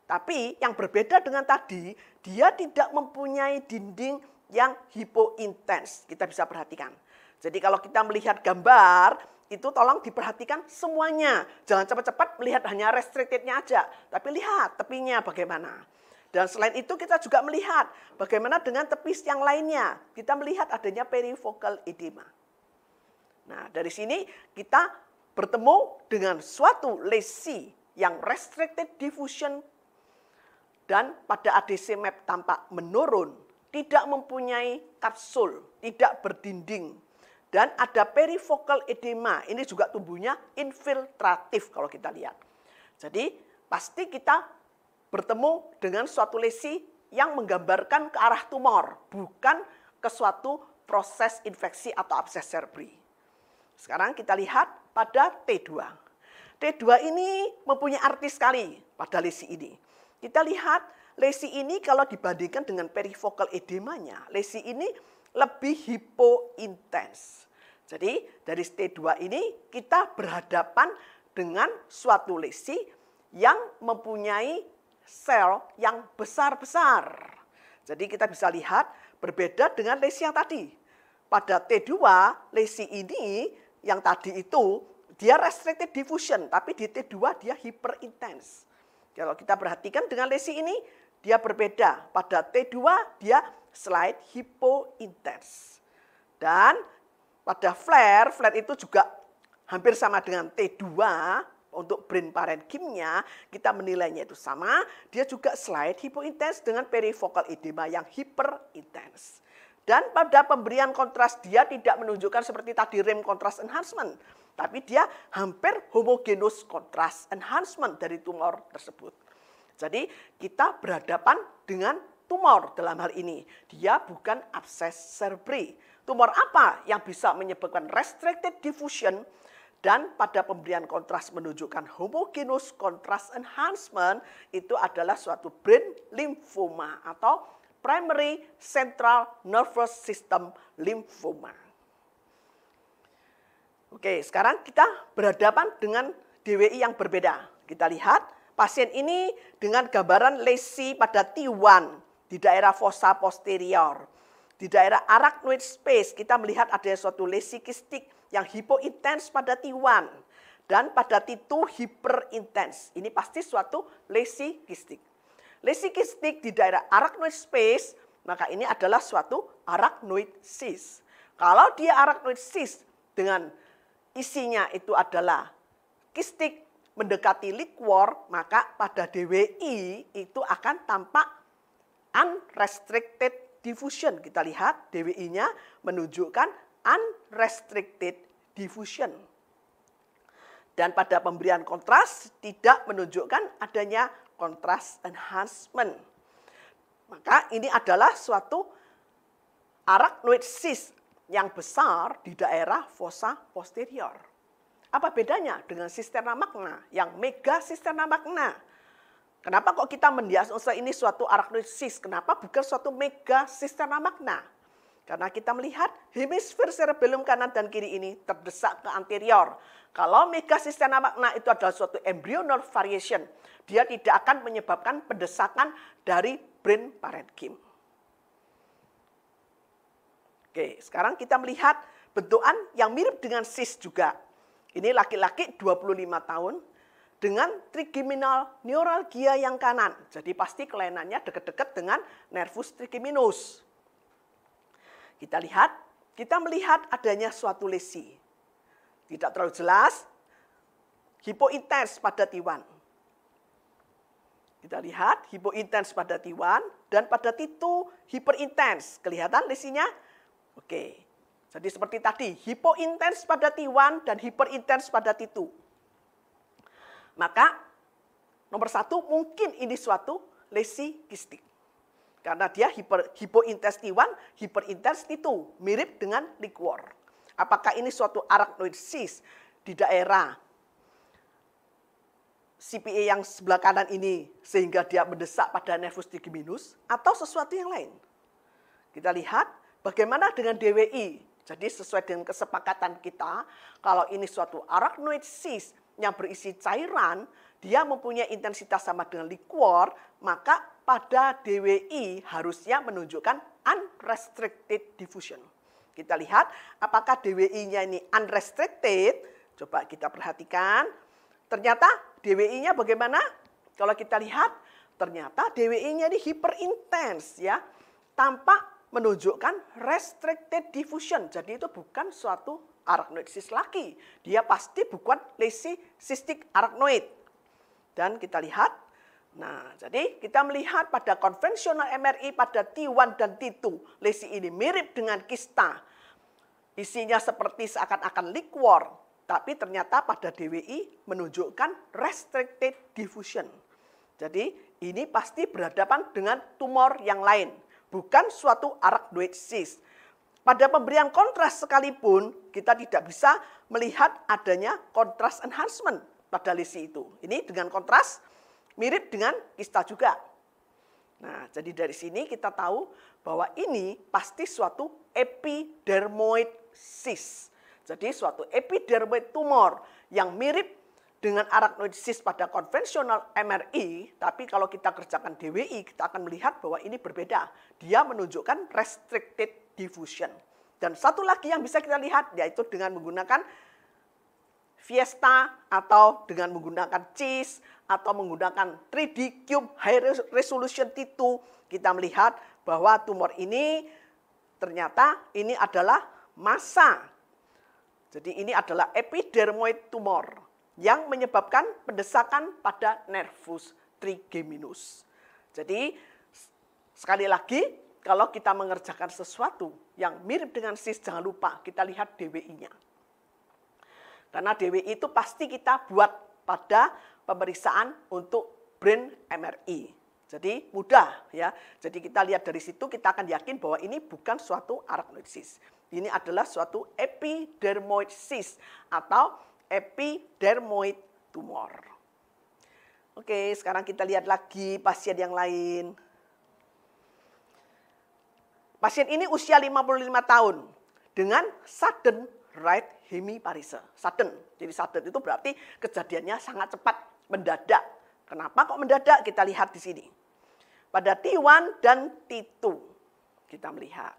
Tapi yang berbeda dengan tadi, dia tidak mempunyai dinding yang hipointens. Kita bisa perhatikan. Jadi kalau kita melihat gambar, itu tolong diperhatikan semuanya. Jangan cepat-cepat melihat hanya restricted-nya aja. Tapi lihat tepinya bagaimana. Dan selain itu kita juga melihat bagaimana dengan tepis yang lainnya. Kita melihat adanya perifocal edema. Nah, dari sini kita bertemu dengan suatu lesi yang restricted diffusion dan pada ADC map tampak menurun, tidak mempunyai kapsul, tidak berdinding, dan ada perifocal edema. Ini juga tumbuhnya infiltratif kalau kita lihat. Jadi pasti kita bertemu dengan suatu lesi yang menggambarkan ke arah tumor, bukan ke suatu proses infeksi atau abses cerebri. Sekarang kita lihat pada T2. T2 ini mempunyai arti sekali pada lesi ini. Kita lihat lesi ini kalau dibandingkan dengan perifocal edemanya, lesi ini lebih hipointens. Jadi dari T2 ini kita berhadapan dengan suatu lesi yang mempunyai sel yang besar-besar. Jadi kita bisa lihat berbeda dengan lesi yang tadi. Pada T2, lesi ini yang tadi itu dia restricted diffusion, tapi di T2 dia hyperintens. Kalau kita perhatikan dengan lesi ini, dia berbeda. Pada T2 dia slight hypointens. Dan pada flare itu juga hampir sama dengan T2 untuk brain parenchyma, kita menilainya itu sama. Dia juga slight hypointens dengan perifocal edema yang hyperintens. Dan pada pemberian kontras dia tidak menunjukkan seperti tadi rim contrast enhancement. Tapi dia hampir homogenous contrast enhancement dari tumor tersebut. Jadi kita berhadapan dengan tumor dalam hal ini. Dia bukan abses cerebri. Tumor apa yang bisa menyebabkan restricted diffusion dan pada pemberian kontras menunjukkan homogenous contrast enhancement itu adalah suatu brain lymphoma atau primary central nervous system lymphoma. Oke, sekarang kita berhadapan dengan DWI yang berbeda. Kita lihat pasien ini dengan gambaran lesi pada T1 di daerah fossa posterior. Di daerah arachnoid space kita melihat ada suatu lesi kistik yang hipointens pada T1 dan pada T2 hyperintens. Ini pasti suatu lesi kistik. Lesi kistik di daerah arachnoid space, maka ini adalah suatu arachnoid cyst. Kalau dia arachnoid cyst dengan isinya itu adalah kistik mendekati liquor, maka pada DWI itu akan tampak unrestricted diffusion. Kita lihat DWI-nya menunjukkan unrestricted diffusion. Dan pada pemberian kontras tidak menunjukkan adanya kontras enhancement. Maka ini adalah suatu arachnoid cyst yang besar di daerah fossa posterior. Apa bedanya dengan sisterna magna yang mega sisterna magna? Kenapa kok kita mendiagnosa ini suatu arachnoid cyst? Kenapa bukan suatu mega sisterna magna? Karena kita melihat hemisfer cerebellum kanan dan kiri ini terdesak ke anterior. Kalau mega sisterna magna itu adalah suatu embryonal variation, dia tidak akan menyebabkan pendesakan dari brain parenchyma. Oke, sekarang kita melihat bentukan yang mirip dengan cyst juga. Ini laki-laki 25 tahun dengan trigeminal neuralgia yang kanan. Jadi pasti kelainannya dekat-dekat dengan nervus trigeminus. Kita melihat adanya suatu lesi. Tidak terlalu jelas, hipointens pada T1. Kita lihat hipointens pada T1 dan pada T2 hiperintens. Kelihatan lesinya? Oke. Jadi seperti tadi, hipointens pada T1 dan hiperintens pada T2. Maka nomor 1 mungkin ini suatu lesi kistik. Karena dia hipointens T1, hiperintens T2, mirip dengan liquor. Apakah ini suatu arachnoid cyst di daerah CPA yang sebelah kanan ini sehingga dia mendesak pada nervus trigeminus atau sesuatu yang lain? Kita lihat bagaimana dengan DWI. Jadi sesuai dengan kesepakatan kita, kalau ini suatu arachnoid cyst yang berisi cairan, dia mempunyai intensitas sama dengan liquor, maka pada DWI harusnya menunjukkan unrestricted diffusion. Kita lihat apakah DWI-nya ini unrestricted. Coba kita perhatikan. Ternyata DWI-nya bagaimana? Kalau kita lihat, ternyata DWI-nya ini hyperintens ya. Tampak menunjukkan restricted diffusion. Jadi itu bukan suatu arachnoid cyst lagi. Dia pasti bukan lesi cystic arachnoid. Dan kita lihat, nah jadi kita melihat pada konvensional MRI pada T1 dan T2, lesi ini mirip dengan kista. Isinya seperti seakan-akan liquor, tapi ternyata pada DWI menunjukkan restricted diffusion. Jadi ini pasti berhadapan dengan tumor yang lain. Bukan suatu arachnoid cyst. Pada pemberian kontras sekalipun, kita tidak bisa melihat adanya kontras enhancement pada lesi itu. Ini dengan kontras mirip dengan kista juga. Nah, jadi dari sini kita tahu bahwa ini pasti suatu epidermoid cyst. Jadi suatu epidermoid tumor yang mirip dengan arachnoid cyst pada konvensional MRI, tapi kalau kita kerjakan DWI, kita akan melihat bahwa ini berbeda. Dia menunjukkan restricted diffusion. Dan satu lagi yang bisa kita lihat, yaitu dengan menggunakan Fiesta atau dengan menggunakan CIS atau menggunakan 3D Cube High Resolution T2, kita melihat bahwa tumor ini ternyata ini adalah massa. Jadi ini adalah epidermoid tumor yang menyebabkan pendesakan pada nervus trigeminus. Jadi sekali lagi, kalau kita mengerjakan sesuatu yang mirip dengan cyst, jangan lupa kita lihat DWI-nya. Karena DWI itu pasti kita buat pada pemeriksaan untuk brain MRI. Jadi mudah ya. Jadi kita lihat dari situ, kita akan yakin bahwa ini bukan suatu arachnoid cyst. Ini adalah suatu epidermoid cyst atau epidermoid tumor. Oke, sekarang kita lihat lagi pasien yang lain. Pasien ini usia 55 tahun dengan sudden right hemiparesia. Sudden. Jadi sudden itu berarti kejadiannya sangat cepat, mendadak. Kenapa kok mendadak? Kita lihat di sini. Pada T1 dan T2 kita melihat.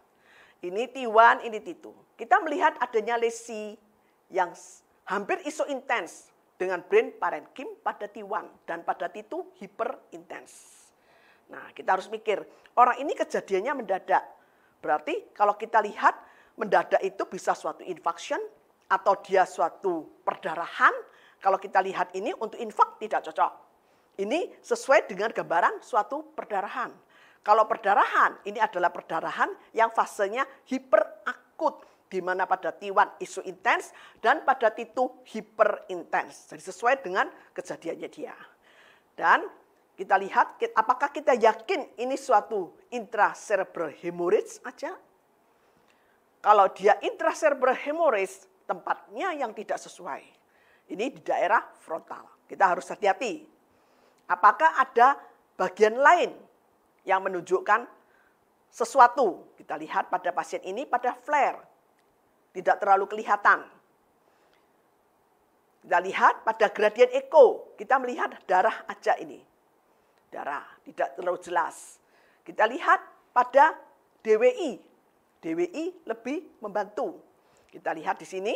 Ini T1, ini T2. Kita melihat adanya lesi yang hampir isointens dengan brain parenchyma pada T1 dan pada T2 hyperintens. Nah, kita harus mikir, orang ini kejadiannya mendadak. Berarti kalau kita lihat mendadak itu bisa suatu infarction atau dia suatu perdarahan, kalau kita lihat ini untuk infak tidak cocok. Ini sesuai dengan gambaran suatu perdarahan. Kalau perdarahan, ini adalah perdarahan yang fasenya hiperakut, di mana pada T1 isu intens dan pada T2 hiperintens. Jadi sesuai dengan kejadiannya dia. Dan kita lihat apakah kita yakin ini suatu intracerebral hemorrhage aja? Kalau dia intracerebral hemorrhage, tempatnya yang tidak sesuai. Ini di daerah frontal. Kita harus hati-hati. Apakah ada bagian lain yang menunjukkan sesuatu? Kita lihat pada pasien ini pada flare. Tidak terlalu kelihatan. Kita lihat pada gradien echo. Kita melihat darah aja ini. Darah, tidak terlalu jelas. Kita lihat pada DWI. DWI lebih membantu. Kita lihat di sini,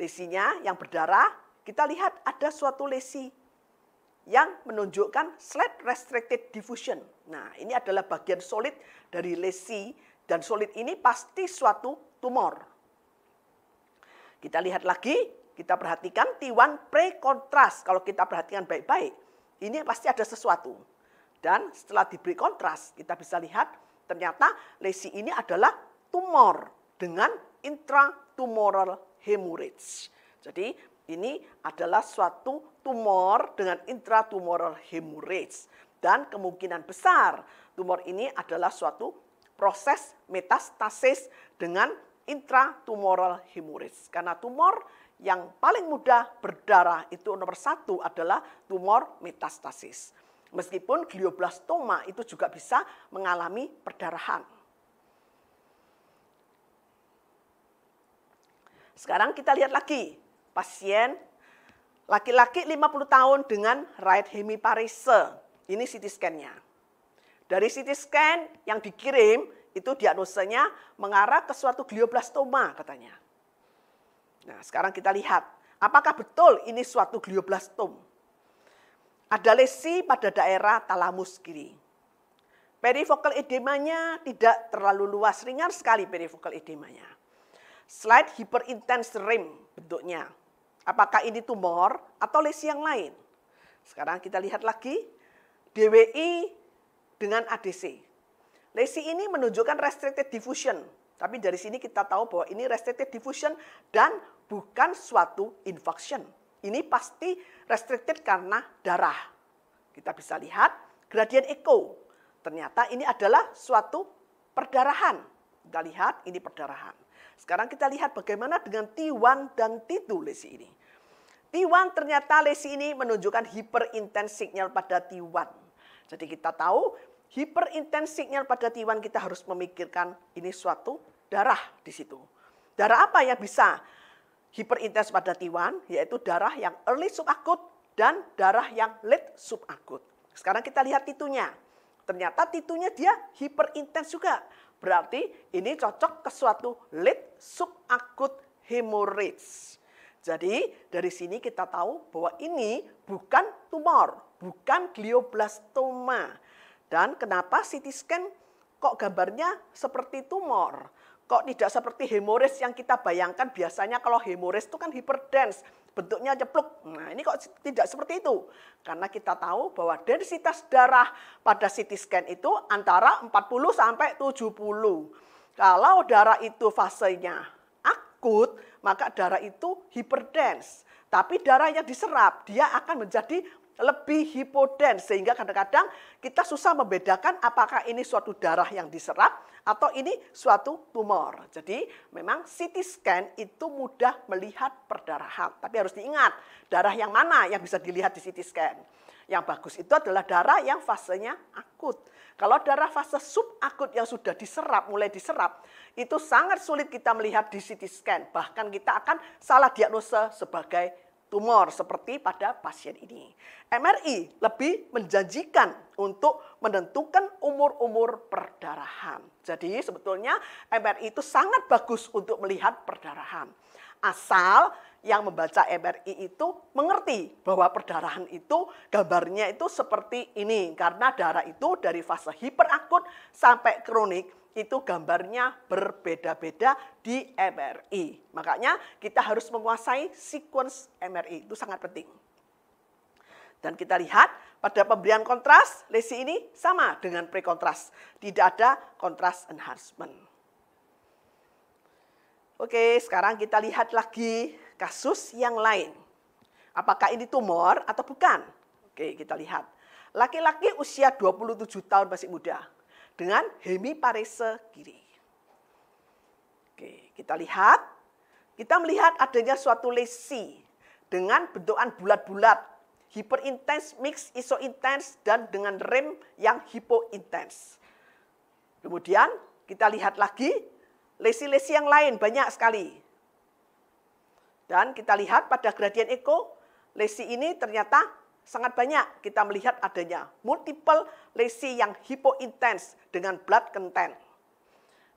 lesinya yang berdarah. Kita lihat ada suatu lesi yang menunjukkan slight restricted diffusion. Nah, ini adalah bagian solid dari lesi, dan solid ini pasti suatu tumor. Kita lihat lagi, kita perhatikan T1 pre-kontras. Kalau kita perhatikan baik-baik, ini pasti ada sesuatu. Dan setelah diberi kontras, kita bisa lihat ternyata lesi ini adalah tumor dengan intratumoral hemorrhage. Jadi ini adalah suatu tumor dengan intratumoral hemorrhage. Dan kemungkinan besar tumor ini adalah suatu proses metastasis dengan intratumoral hemorrhage. Karena tumor yang paling mudah berdarah itu nomor 1 adalah tumor metastasis. Meskipun glioblastoma itu juga bisa mengalami perdarahan. Sekarang kita lihat lagi. Pasien laki-laki 50 tahun dengan right hemiparese. Ini CT scan-nya. Dari CT scan yang dikirim, itu diagnosanya mengarah ke suatu glioblastoma katanya. Nah, sekarang kita lihat, apakah betul ini suatu glioblastom? Ada lesi pada daerah talamus kiri. Perifocal edemanya tidak terlalu luas, ringan sekali perifocal edemanya. Slight hyperintense rim bentuknya. Apakah ini tumor atau lesi yang lain? Sekarang kita lihat lagi DWI dengan ADC. Lesi ini menunjukkan restricted diffusion. Tapi dari sini kita tahu bahwa ini restricted diffusion dan bukan suatu infarction. Ini pasti restricted karena darah. Kita bisa lihat gradien echo. Ternyata ini adalah suatu perdarahan. Kita lihat ini perdarahan. Sekarang kita lihat bagaimana dengan T1 dan T2 lesi ini. T1 ternyata lesi ini menunjukkan hyperintense signal pada T1. Jadi kita tahu hyperintense signal pada T1 kita harus memikirkan ini suatu darah di situ. Darah apa yang bisa hyperintense pada T1? Yaitu darah yang early subakut dan darah yang late subakut. Sekarang kita lihat T2-nya. Ternyata T2-nya dia hyperintense juga. Berarti ini cocok ke suatu late subakut hemorrhage. Jadi dari sini kita tahu bahwa ini bukan tumor, bukan glioblastoma. Dan kenapa CT scan kok gambarnya seperti tumor? Kok tidak seperti hemorrhage yang kita bayangkan biasanya kalau hemorrhage itu kan hyperdense, bentuknya cepluk. Nah ini kok tidak seperti itu? Karena kita tahu bahwa densitas darah pada CT scan itu antara 40 sampai 70. Kalau darah itu fasenya akut, maka darah itu hyperdense. Tapi darah yang diserap, dia akan menjadi lebih hipodens, sehingga kadang-kadang kita susah membedakan apakah ini suatu darah yang diserap atau ini suatu tumor. Jadi memang CT scan itu mudah melihat perdarahan. Tapi harus diingat, darah yang mana yang bisa dilihat di CT scan. Yang bagus itu adalah darah yang fasenya akut. Kalau darah fase subakut yang sudah diserap, mulai diserap, itu sangat sulit kita melihat di CT scan. Bahkan kita akan salah diagnosa sebagai tumor seperti pada pasien ini. MRI lebih menjanjikan untuk menentukan umur-umur perdarahan. Jadi sebetulnya MRI itu sangat bagus untuk melihat perdarahan. Asal yang membaca MRI itu mengerti bahwa perdarahan itu gambarnya itu seperti ini. Karena darah itu dari fase hiperakut sampai kronik itu gambarnya berbeda-beda di MRI. Makanya kita harus menguasai sequence MRI, itu sangat penting. Dan kita lihat pada pemberian kontras, lesi ini sama dengan prekontras. Tidak ada kontras enhancement. Oke, sekarang kita lihat lagi kasus yang lain. Apakah ini tumor atau bukan? Oke, kita lihat. Laki-laki usia 27 tahun masih muda dengan hemiparese kiri. Oke, kita lihat. Kita melihat adanya suatu lesi dengan bentukan bulat-bulat, hyperintens, mix, isointens, dan dengan rem yang hipointens. Kemudian kita lihat lagi lesi-lesi yang lain banyak sekali. Dan kita lihat pada gradien eko, lesi ini ternyata sangat banyak. Kita melihat adanya multiple lesi yang hipointens dengan blood content.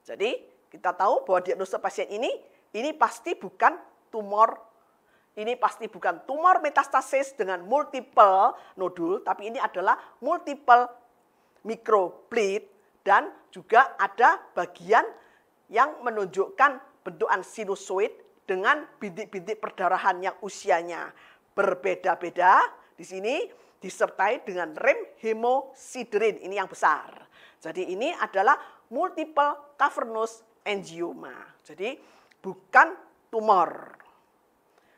Jadi kita tahu bahwa diagnosa pasien ini pasti bukan tumor. Ini pasti bukan tumor metastasis dengan multiple nodul, tapi ini adalah multiple microbleed dan juga ada bagian yang menunjukkan bentukan sinusoid dengan bintik-bintik perdarahan yang usianya berbeda-beda. Di sini disertai dengan rem hemosiderin, ini yang besar. Jadi ini adalah multiple cavernous angioma. Jadi bukan tumor.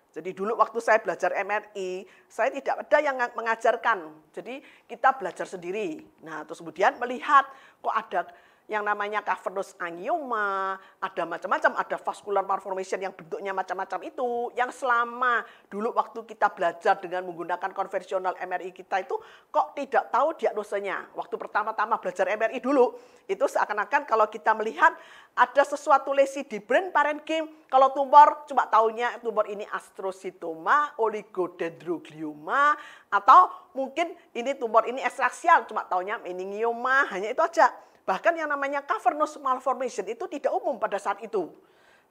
Jadi dulu waktu saya belajar MRI, saya tidak ada yang mengajarkan. Jadi kita belajar sendiri. Nah, terus kemudian melihat kok ada yang namanya cavernous angioma, ada macam-macam, ada vascular malformation yang bentuknya macam-macam itu, yang selama dulu waktu kita belajar dengan menggunakan konvensional MRI kita itu kok tidak tahu diagnosanya. Waktu pertama-tama belajar MRI dulu, itu seakan-akan kalau kita melihat ada sesuatu lesi di brain parenchyma, kalau tumor cuma taunya tumor ini astrocytoma, oligodendroglioma, atau mungkin ini tumor ini ekstraksial, cuma taunya meningioma, hanya itu aja. Bahkan yang namanya cavernous malformation itu tidak umum pada saat itu.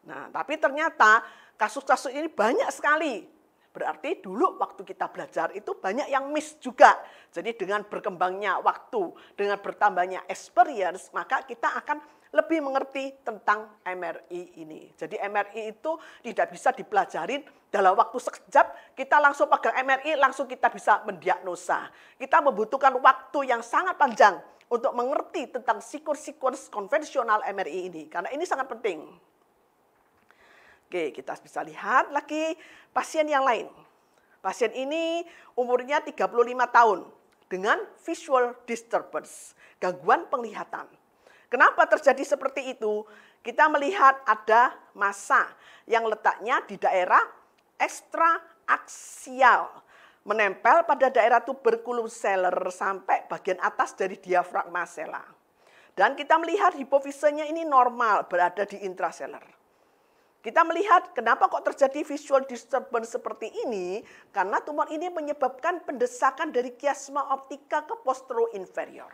Nah, tapi ternyata kasus-kasus ini banyak sekali. Berarti dulu waktu kita belajar itu banyak yang miss juga. Jadi dengan berkembangnya waktu, dengan bertambahnya experience, maka kita akan lebih mengerti tentang MRI ini. Jadi MRI itu tidak bisa dipelajarin dalam waktu sekejap, kita langsung pegang MRI, langsung kita bisa mendiagnosa. Kita membutuhkan waktu yang sangat panjang untuk mengerti tentang sequence konvensional MRI ini. Karena ini sangat penting. Oke, kita bisa lihat lagi pasien yang lain. Pasien ini umurnya 35 tahun dengan visual disturbance, gangguan penglihatan. Kenapa terjadi seperti itu? Kita melihat ada massa yang letaknya di daerah ekstraaksial, menempel pada daerah tuberculum seller sampai bagian atas dari diafragma sela. Dan kita melihat hipofisenya ini normal berada di intraseller. Kita melihat kenapa kok terjadi visual disturbance seperti ini, karena tumor ini menyebabkan pendesakan dari chiasma optica ke posterior-inferior.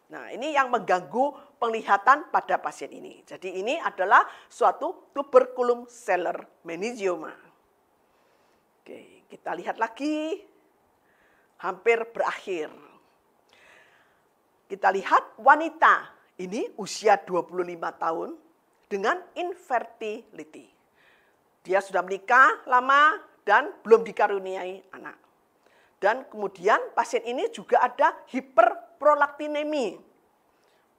Nah, ini yang mengganggu penglihatan pada pasien ini. Jadi ini adalah suatu tuberculum seller meningioma. Oke, kita lihat lagi, hampir berakhir. Kita lihat wanita, ini usia 25 tahun dengan infertility. Dia sudah menikah lama dan belum dikaruniai anak. Dan kemudian pasien ini juga ada hiperprolaktinemi.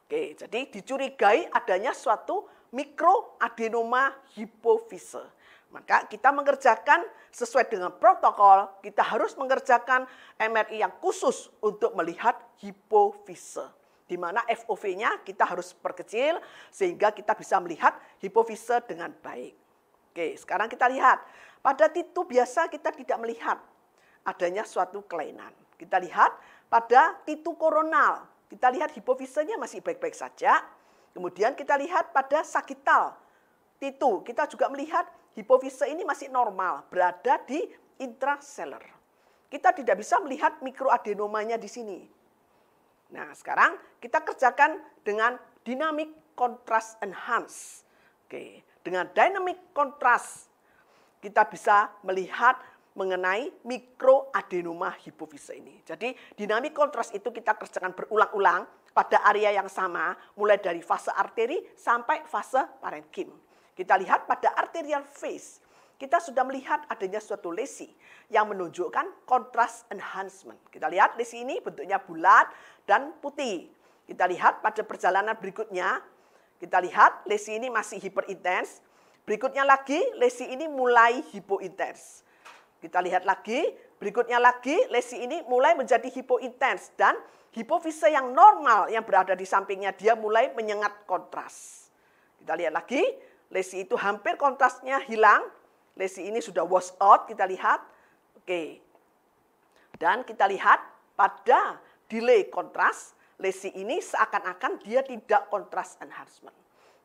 Oke, jadi dicurigai adanya suatu mikroadenoma hipofise. Maka kita mengerjakan sesuai dengan protokol, kita harus mengerjakan MRI yang khusus untuk melihat hipofise. Di mana FOV-nya kita harus perkecil sehingga kita bisa melihat hipofise dengan baik. Oke, sekarang kita lihat. Pada titu biasa kita tidak melihat adanya suatu kelainan. Kita lihat pada titu koronal. Kita lihat hipofisenya masih baik-baik saja. Kemudian kita lihat pada sagital titu. Kita juga melihat hipofise ini masih normal, berada di intraseller. Kita tidak bisa melihat mikroadenomanya di sini. Nah, sekarang kita kerjakan dengan dynamic contrast enhance. Oke, dengan dynamic contrast kita bisa melihat mengenai mikroadenoma hipofise ini. Jadi dynamic contrast itu kita kerjakan berulang-ulang pada area yang sama, mulai dari fase arteri sampai fase parenkim. Kita lihat pada arterial phase, kita sudah melihat adanya suatu lesi yang menunjukkan contrast enhancement. Kita lihat lesi ini bentuknya bulat dan putih. Kita lihat pada perjalanan berikutnya, kita lihat lesi ini masih hiperintens. Berikutnya lagi, lesi ini mulai hipointens. Kita lihat lagi, berikutnya lagi, lesi ini mulai menjadi hipointens. Dan hipofise yang normal yang berada di sampingnya, dia mulai menyengat kontras. Kita lihat lagi, lesi itu hampir kontrasnya hilang. Lesi ini sudah wash out, kita lihat. Oke. Dan kita lihat pada delay kontras, lesi ini seakan-akan dia tidak kontras enhancement.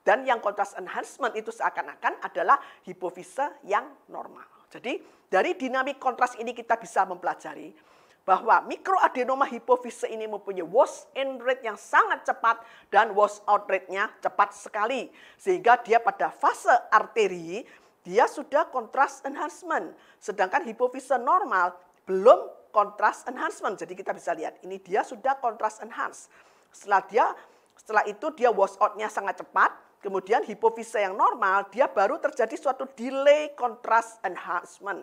Dan yang kontras enhancement itu seakan-akan adalah hipofise yang normal. Jadi dari dinamik kontras ini kita bisa mempelajari bahwa mikroadenoma hipofise ini mempunyai wash in rate yang sangat cepat dan wash out rate-nya cepat sekali. Sehingga dia pada fase arteri, dia sudah kontras enhancement. Sedangkan hipofise normal belum kontras enhancement. Jadi kita bisa lihat, ini dia sudah kontras enhance. Setelah itu dia wash out-nya sangat cepat. Kemudian hipofise yang normal, dia baru terjadi suatu delay kontras enhancement.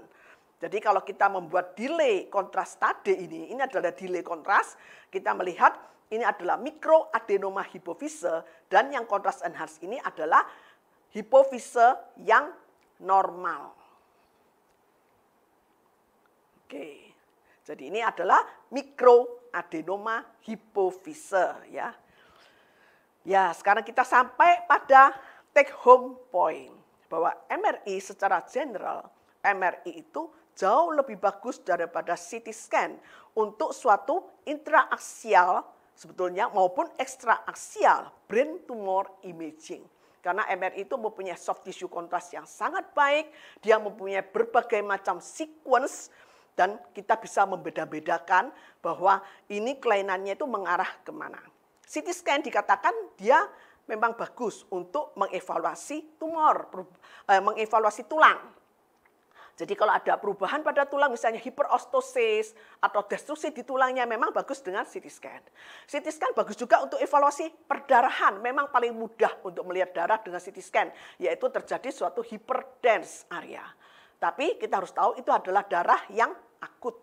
Jadi kalau kita membuat delay kontras tadi ini adalah delay kontras, kita melihat ini adalah mikroadenoma hipofise dan yang kontras enhance ini adalah hipofise yang normal. Oke. Jadi ini adalah mikroadenoma hipofise ya. Ya, sekarang kita sampai pada take home point bahwa MRI secara general, MRI itu jauh lebih bagus daripada CT scan untuk suatu intraaksial sebetulnya maupun ekstraaksial brain tumor imaging. Karena MRI itu mempunyai soft tissue kontras yang sangat baik, dia mempunyai berbagai macam sequence dan kita bisa membeda-bedakan bahwa ini kelainannya itu mengarah kemana. CT scan dikatakan dia memang bagus untuk mengevaluasi tumor, mengevaluasi tulang. Jadi kalau ada perubahan pada tulang, misalnya hiperostosis atau destruksi di tulangnya, memang bagus dengan CT scan. CT scan bagus juga untuk evaluasi perdarahan. Memang paling mudah untuk melihat darah dengan CT scan, yaitu terjadi suatu hyperdense area. Tapi kita harus tahu itu adalah darah yang akut.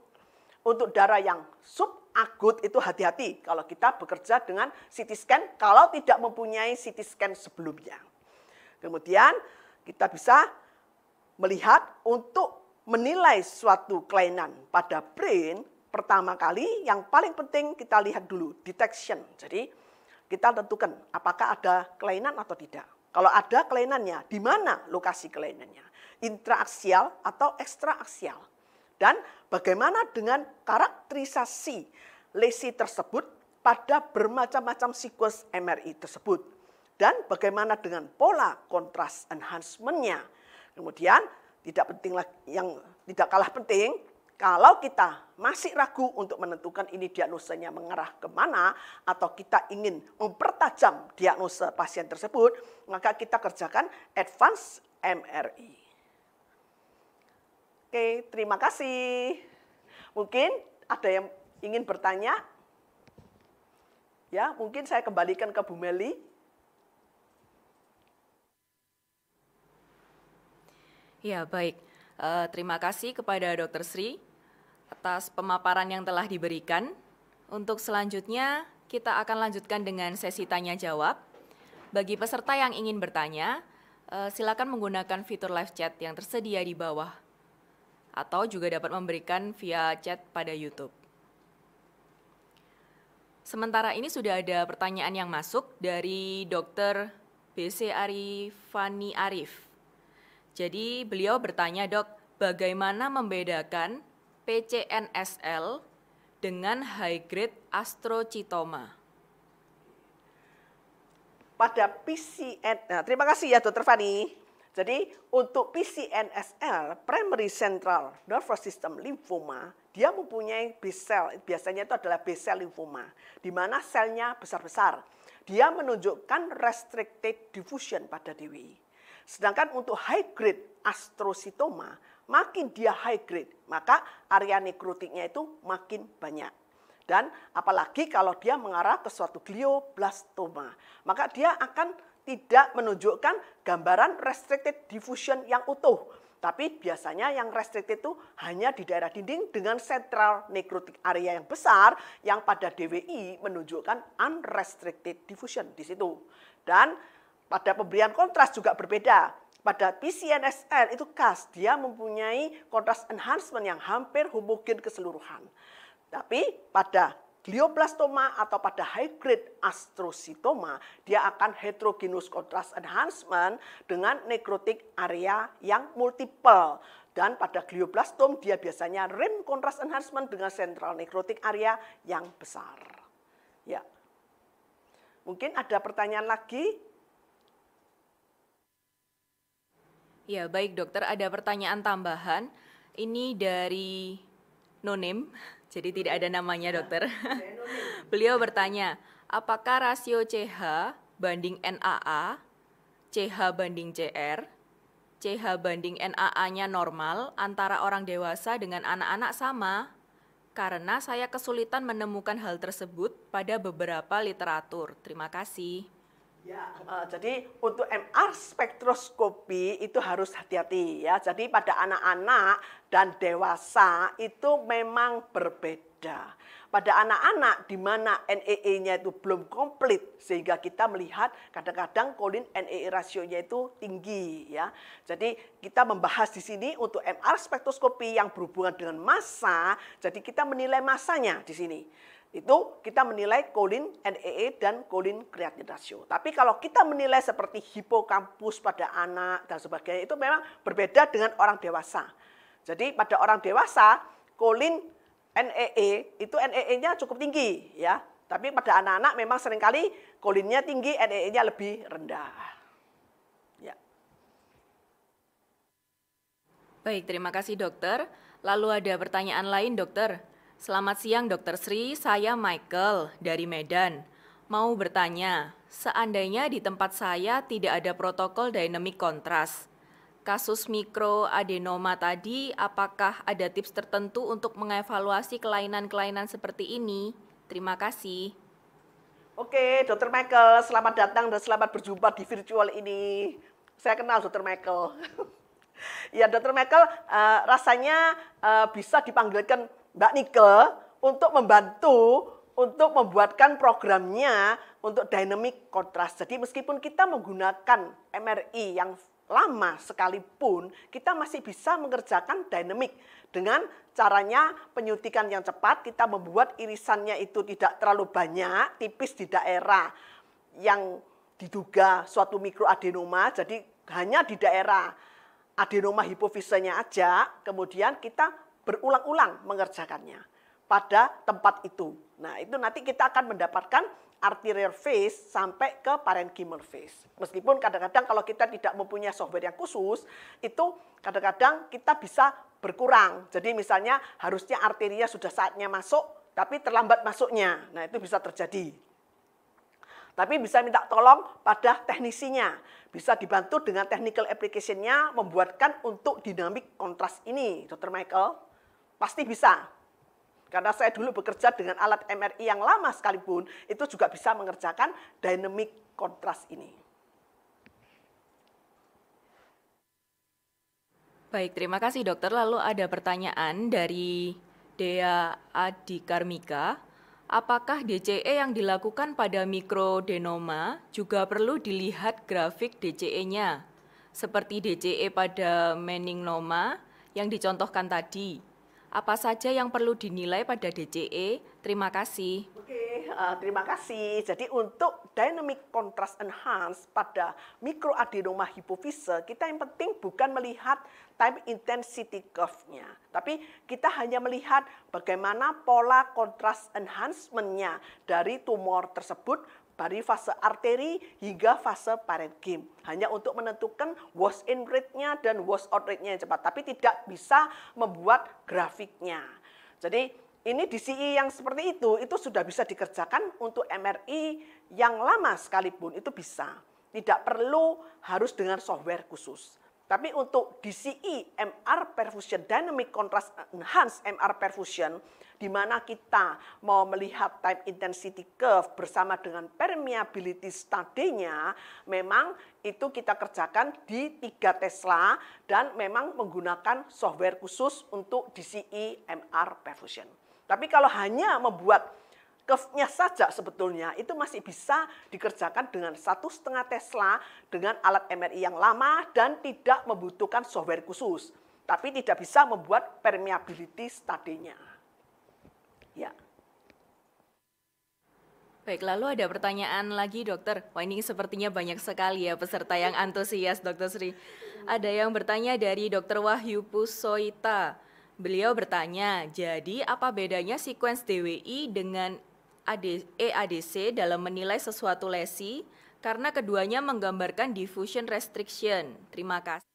Untuk darah yang subakut itu hati-hati kalau kita bekerja dengan CT scan kalau tidak mempunyai CT scan sebelumnya. Kemudian kita bisa melihat untuk menilai suatu kelainan pada brain, pertama kali yang paling penting kita lihat dulu detection. Jadi kita tentukan apakah ada kelainan atau tidak. Kalau ada kelainannya, di mana lokasi kelainannya? Intraaksial atau ekstraaksial. Dan bagaimana dengan karakterisasi lesi tersebut pada bermacam-macam sequence MRI tersebut. Dan bagaimana dengan pola kontras enhancement-nya. Kemudian tidak penting lagi, yang tidak kalah penting, kalau kita masih ragu untuk menentukan ini diagnosanya mengarah kemana atau kita ingin mempertajam diagnosa pasien tersebut, maka kita kerjakan advance MRI. Oke, terima kasih. Mungkin ada yang ingin bertanya? Ya, mungkin saya kembalikan ke Bu Meli. Ya, baik. Terima kasih kepada Dr. Sri atas pemaparan yang telah diberikan. Untuk selanjutnya, kita akan lanjutkan dengan sesi tanya-jawab. Bagi peserta yang ingin bertanya, silakan menggunakan fitur live chat yang tersedia di bawah, atau juga dapat memberikan via chat pada YouTube. Sementara ini sudah ada pertanyaan yang masuk dari Dr. B.C. Arifani Arif. Jadi beliau bertanya, Dok, bagaimana membedakan PCNSL dengan high grade astrocytoma? Pada terima kasih ya Dr. Fani. Jadi untuk PCNSL, primary central nervous system lymphoma, dia mempunyai B cell, biasanya itu adalah B cell lymphoma, di mana selnya besar-besar. Dia menunjukkan restricted diffusion pada DWI. Sedangkan untuk high grade astrocytoma, makin dia high grade, maka area nekrotiknya itu makin banyak. Dan apalagi kalau dia mengarah ke suatu glioblastoma, maka dia akan tidak menunjukkan gambaran restricted diffusion yang utuh. Tapi biasanya yang restricted itu hanya di daerah dinding dengan central necrotic area yang besar yang pada DWI menunjukkan unrestricted diffusion di situ. Dan pada pemberian kontras juga berbeda. Pada PCNSL itu khas, dia mempunyai kontras enhancement yang hampir homogen keseluruhan. Tapi pada glioblastoma atau pada high grade astrocytoma, dia akan heterogeneous contrast enhancement dengan necrotic area yang multiple. Dan pada glioblastom dia biasanya rim contrast enhancement dengan central necrotic area yang besar. Ya. Mungkin ada pertanyaan lagi? Ya, baik dokter, ada pertanyaan tambahan. Ini dari Nonim. Jadi tidak ada namanya dokter. Beliau bertanya, apakah rasio CH banding NAA, CH banding CR, CH banding NAA-nya normal antara orang dewasa dengan anak-anak sama? Karena saya kesulitan menemukan hal tersebut pada beberapa literatur. Terima kasih. Ya, jadi untuk MR spektroskopi itu harus hati-hati ya. Jadi pada anak-anak dan dewasa itu memang berbeda. Pada anak-anak di mana NEE-nya itu belum komplit sehingga kita melihat kadang-kadang kolin NEE rasionya itu tinggi ya. Jadi kita membahas di sini untuk MR spektroskopi yang berhubungan dengan massa, jadi kita menilai massanya di sini. Itu kita menilai kolin NEE dan kolin creatinine ratio. Tapi kalau kita menilai seperti hipokampus pada anak dan sebagainya itu memang berbeda dengan orang dewasa. Jadi pada orang dewasa kolin NEE itu NEE-nya cukup tinggi ya. Tapi pada anak-anak memang seringkali kolinnya tinggi, NEE-nya lebih rendah. Ya. Baik, terima kasih dokter. Lalu ada pertanyaan lain dokter. Selamat siang Dr. Sri, saya Michael dari Medan. Mau bertanya, seandainya di tempat saya tidak ada protokol dynamic contrast, kasus mikroadenoma tadi apakah ada tips tertentu untuk mengevaluasi kelainan-kelainan seperti ini? Terima kasih. Oke, Dr. Michael, selamat datang dan selamat berjumpa di virtual ini. Saya kenal Dr. Michael. Ya, Dr. Michael, rasanya bisa dipanggilkan Mbak Nike untuk membantu untuk membuatkan programnya untuk dynamic contrast. Jadi meskipun kita menggunakan MRI yang lama sekalipun, kita masih bisa mengerjakan dynamic dengan caranya penyuntikan yang cepat. Kita membuat irisannya itu tidak terlalu banyak, tipis di daerah yang diduga suatu mikroadenoma, jadi hanya di daerah adenoma hipofisenya aja, kemudian kita berulang-ulang mengerjakannya pada tempat itu. Nah, itu nanti kita akan mendapatkan arterial phase sampai ke parenchymal phase. Meskipun kadang-kadang kalau kita tidak mempunyai software yang khusus, itu kadang-kadang kita bisa berkurang. Jadi misalnya harusnya arteria sudah saatnya masuk, tapi terlambat masuknya. Nah, itu bisa terjadi. Tapi bisa minta tolong pada teknisinya. Bisa dibantu dengan technical application-nya membuatkan untuk dynamic contrast ini, Dr. Michael. Pasti bisa. Karena saya dulu bekerja dengan alat MRI yang lama sekalipun, itu juga bisa mengerjakan dynamic contrast ini. Baik, terima kasih dokter. Lalu ada pertanyaan dari Dea Adikarmika. Apakah DCE yang dilakukan pada mikroadenoma juga perlu dilihat grafik DCE-nya? Seperti DCE pada meningnoma yang dicontohkan tadi. Apa saja yang perlu dinilai pada DCE? Terima kasih. Oke, terima kasih. Jadi untuk dynamic contrast enhance pada mikroadenoma hipofise, kita yang penting bukan melihat time intensity curve-nya, tapi kita hanya melihat bagaimana pola contrast enhancement-nya dari tumor tersebut dari fase arteri hingga fase parenkim. Hanya untuk menentukan wash in rate-nya dan wash out rate-nya yang cepat. Tapi tidak bisa membuat grafiknya. Jadi ini DCE yang seperti itu sudah bisa dikerjakan untuk MRI yang lama sekalipun. Itu bisa. Tidak perlu harus dengan software khusus. Tapi untuk DCE, MR perfusion, Dynamic Contrast Enhanced MR perfusion, di mana kita mau melihat time intensity curve bersama dengan permeability study-nya, memang itu kita kerjakan di 3 Tesla dan memang menggunakan software khusus untuk DCE MR perfusion. Tapi kalau hanya membuat curve-nya saja sebetulnya itu masih bisa dikerjakan dengan 1,5 Tesla dengan alat MRI yang lama dan tidak membutuhkan software khusus. Tapi tidak bisa membuat permeability study-nya. Ya. Baik, lalu ada pertanyaan lagi dokter. Wah, ini sepertinya banyak sekali ya peserta yang antusias, Dokter Sri. Ada yang bertanya dari Dr. Wahyu Pusoita. Beliau bertanya, jadi apa bedanya sequence DWI dengan EADC dalam menilai sesuatu lesi karena keduanya menggambarkan diffusion restriction. Terima kasih.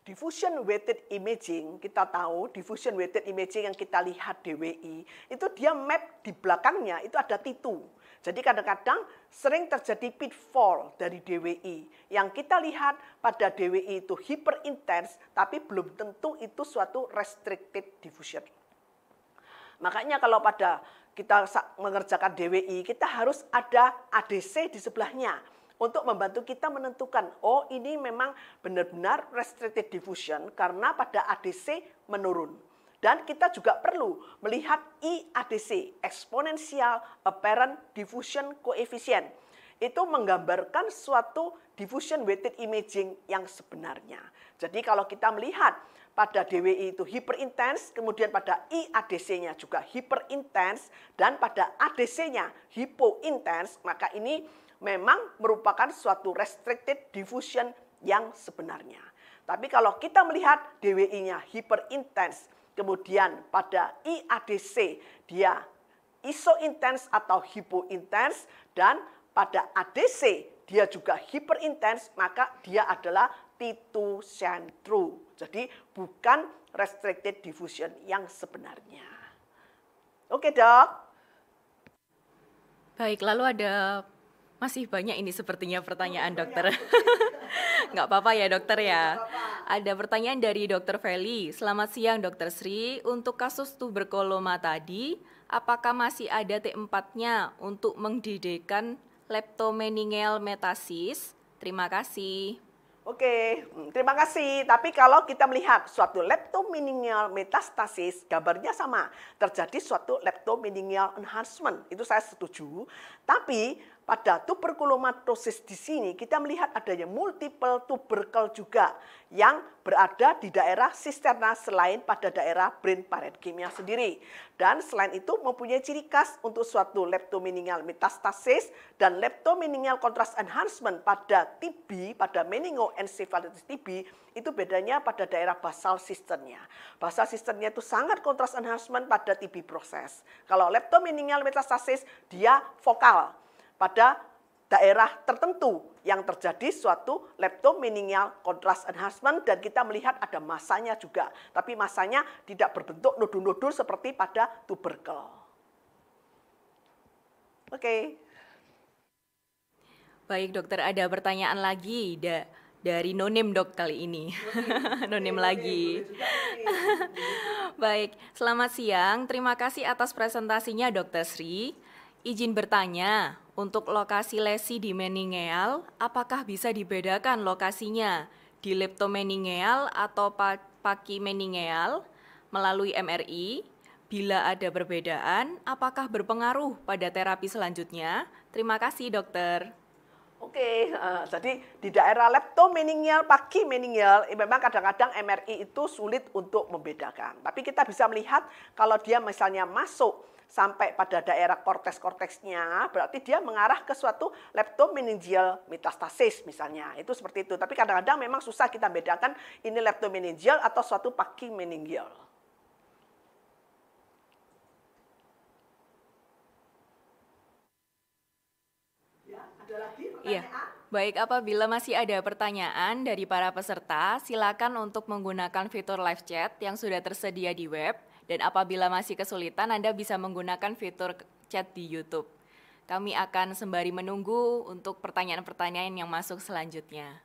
Diffusion weighted imaging, kita tahu diffusion weighted imaging yang kita lihat DWI, itu dia map di belakangnya, itu ada titu. Jadi kadang-kadang sering terjadi pitfall dari DWI. Yang kita lihat pada DWI itu hyperintens, tapi belum tentu itu suatu restricted diffusion. Makanya kalau pada kita mengerjakan DWI, kita harus ada ADC di sebelahnya untuk membantu kita menentukan, oh ini memang benar-benar restricted diffusion karena pada ADC menurun. Dan kita juga perlu melihat IADC, Exponential Apparent Diffusion Coefficient. Itu menggambarkan suatu diffusion weighted imaging yang sebenarnya. Jadi kalau kita melihat pada DWI itu hyperintens, kemudian pada IADC-nya juga hyperintens, dan pada ADC-nya hypointens, maka ini memang merupakan suatu restricted diffusion yang sebenarnya. Tapi kalau kita melihat DWI-nya hyperintens, kemudian pada IADC dia isointens atau hypointens, dan pada ADC dia juga hyperintens, maka dia adalah T2 centru. Jadi bukan restricted diffusion yang sebenarnya. Oke, Dok. Baik, lalu ada masih banyak ini sepertinya pertanyaan dokter. Nggak apa-apa ya dokter ya. Ada pertanyaan dari Dr. Feli. Selamat siang Dr. Sri. Untuk kasus tuberkuloma tadi, apakah masih ada T4-nya untuk mendidikan leptomeningeal metasis? Terima kasih. Oke, terima kasih. Tapi kalau kita melihat suatu leptomeningeal metastasis, gambarnya sama. Terjadi suatu leptomeningeal enhancement. Itu saya setuju. Tapi pada tuberkulomatosis di sini kita melihat adanya multiple tubercle juga yang berada di daerah sisterna selain pada daerah brain parenchyma sendiri. Dan selain itu mempunyai ciri khas untuk suatu leptomeningeal metastasis dan leptomeningeal contrast enhancement pada TB, pada meningoencephalitis TB, itu bedanya pada daerah basal cisternnya. Basal cisternnya itu sangat contrast enhancement pada TB proses. Kalau leptomeningeal metastasis dia vokal pada daerah tertentu yang terjadi suatu leptomeningeal contrast enhancement, dan kita melihat ada masanya juga. Tapi masanya tidak berbentuk nodul-nodul seperti pada tuberkel. Oke. Baik dokter, ada pertanyaan lagi dari Nonim dok kali ini. Nonim lagi. Baik, selamat siang. Terima kasih atas presentasinya Dr. Sri. Izin bertanya, untuk lokasi lesi di meningeal, apakah bisa dibedakan lokasinya di leptomeningeal atau pakimeningeal melalui MRI? Bila ada perbedaan, apakah berpengaruh pada terapi selanjutnya? Terima kasih dokter. Oke, jadi di daerah leptomeningeal, pakimeningeal, memang kadang-kadang MRI itu sulit untuk membedakan. Tapi kita bisa melihat kalau dia misalnya masuk sampai pada daerah korteks-korteksnya, berarti dia mengarah ke suatu leptomeningeal metastasis misalnya. Itu seperti itu. Tapi kadang-kadang memang susah kita bedakan ini leptomeningeal atau suatu pakimeningeal. Iya, baik, apabila masih ada pertanyaan dari para peserta, silakan untuk menggunakan fitur live chat yang sudah tersedia di web, dan apabila masih kesulitan, Anda bisa menggunakan fitur chat di YouTube. Kami akan sembari menunggu untuk pertanyaan-pertanyaan yang masuk selanjutnya.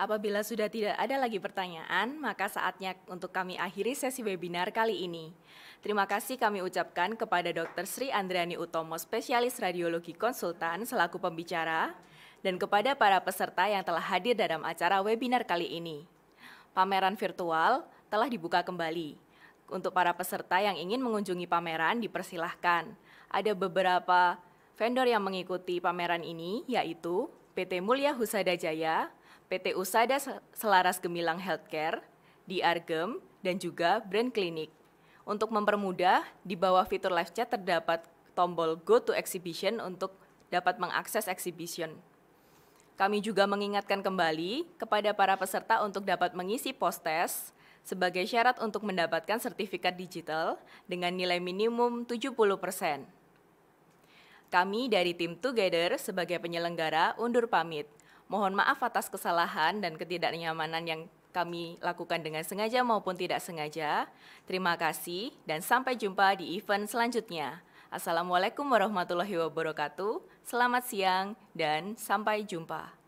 Apabila sudah tidak ada lagi pertanyaan, maka saatnya untuk kami akhiri sesi webinar kali ini. Terima kasih kami ucapkan kepada Dr. Sri Andrani Utomo, spesialis radiologi konsultan selaku pembicara, dan kepada para peserta yang telah hadir dalam acara webinar kali ini. Pameran virtual telah dibuka kembali. Untuk para peserta yang ingin mengunjungi pameran, dipersilahkan. Ada beberapa vendor yang mengikuti pameran ini, yaitu PT Mulya Husada Jaya, PT Usada Selaras Gemilang Healthcare, Diargem, dan juga Brand Clinic. Untuk mempermudah, di bawah fitur live chat terdapat tombol Go to Exhibition untuk dapat mengakses exhibition. Kami juga mengingatkan kembali kepada para peserta untuk dapat mengisi post-test sebagai syarat untuk mendapatkan sertifikat digital dengan nilai minimum 70%. Kami dari tim Together sebagai penyelenggara undur pamit. Mohon maaf atas kesalahan dan ketidaknyamanan yang kami lakukan dengan sengaja maupun tidak sengaja. Terima kasih dan sampai jumpa di event selanjutnya. Assalamualaikum warahmatullahi wabarakatuh. Selamat siang dan sampai jumpa.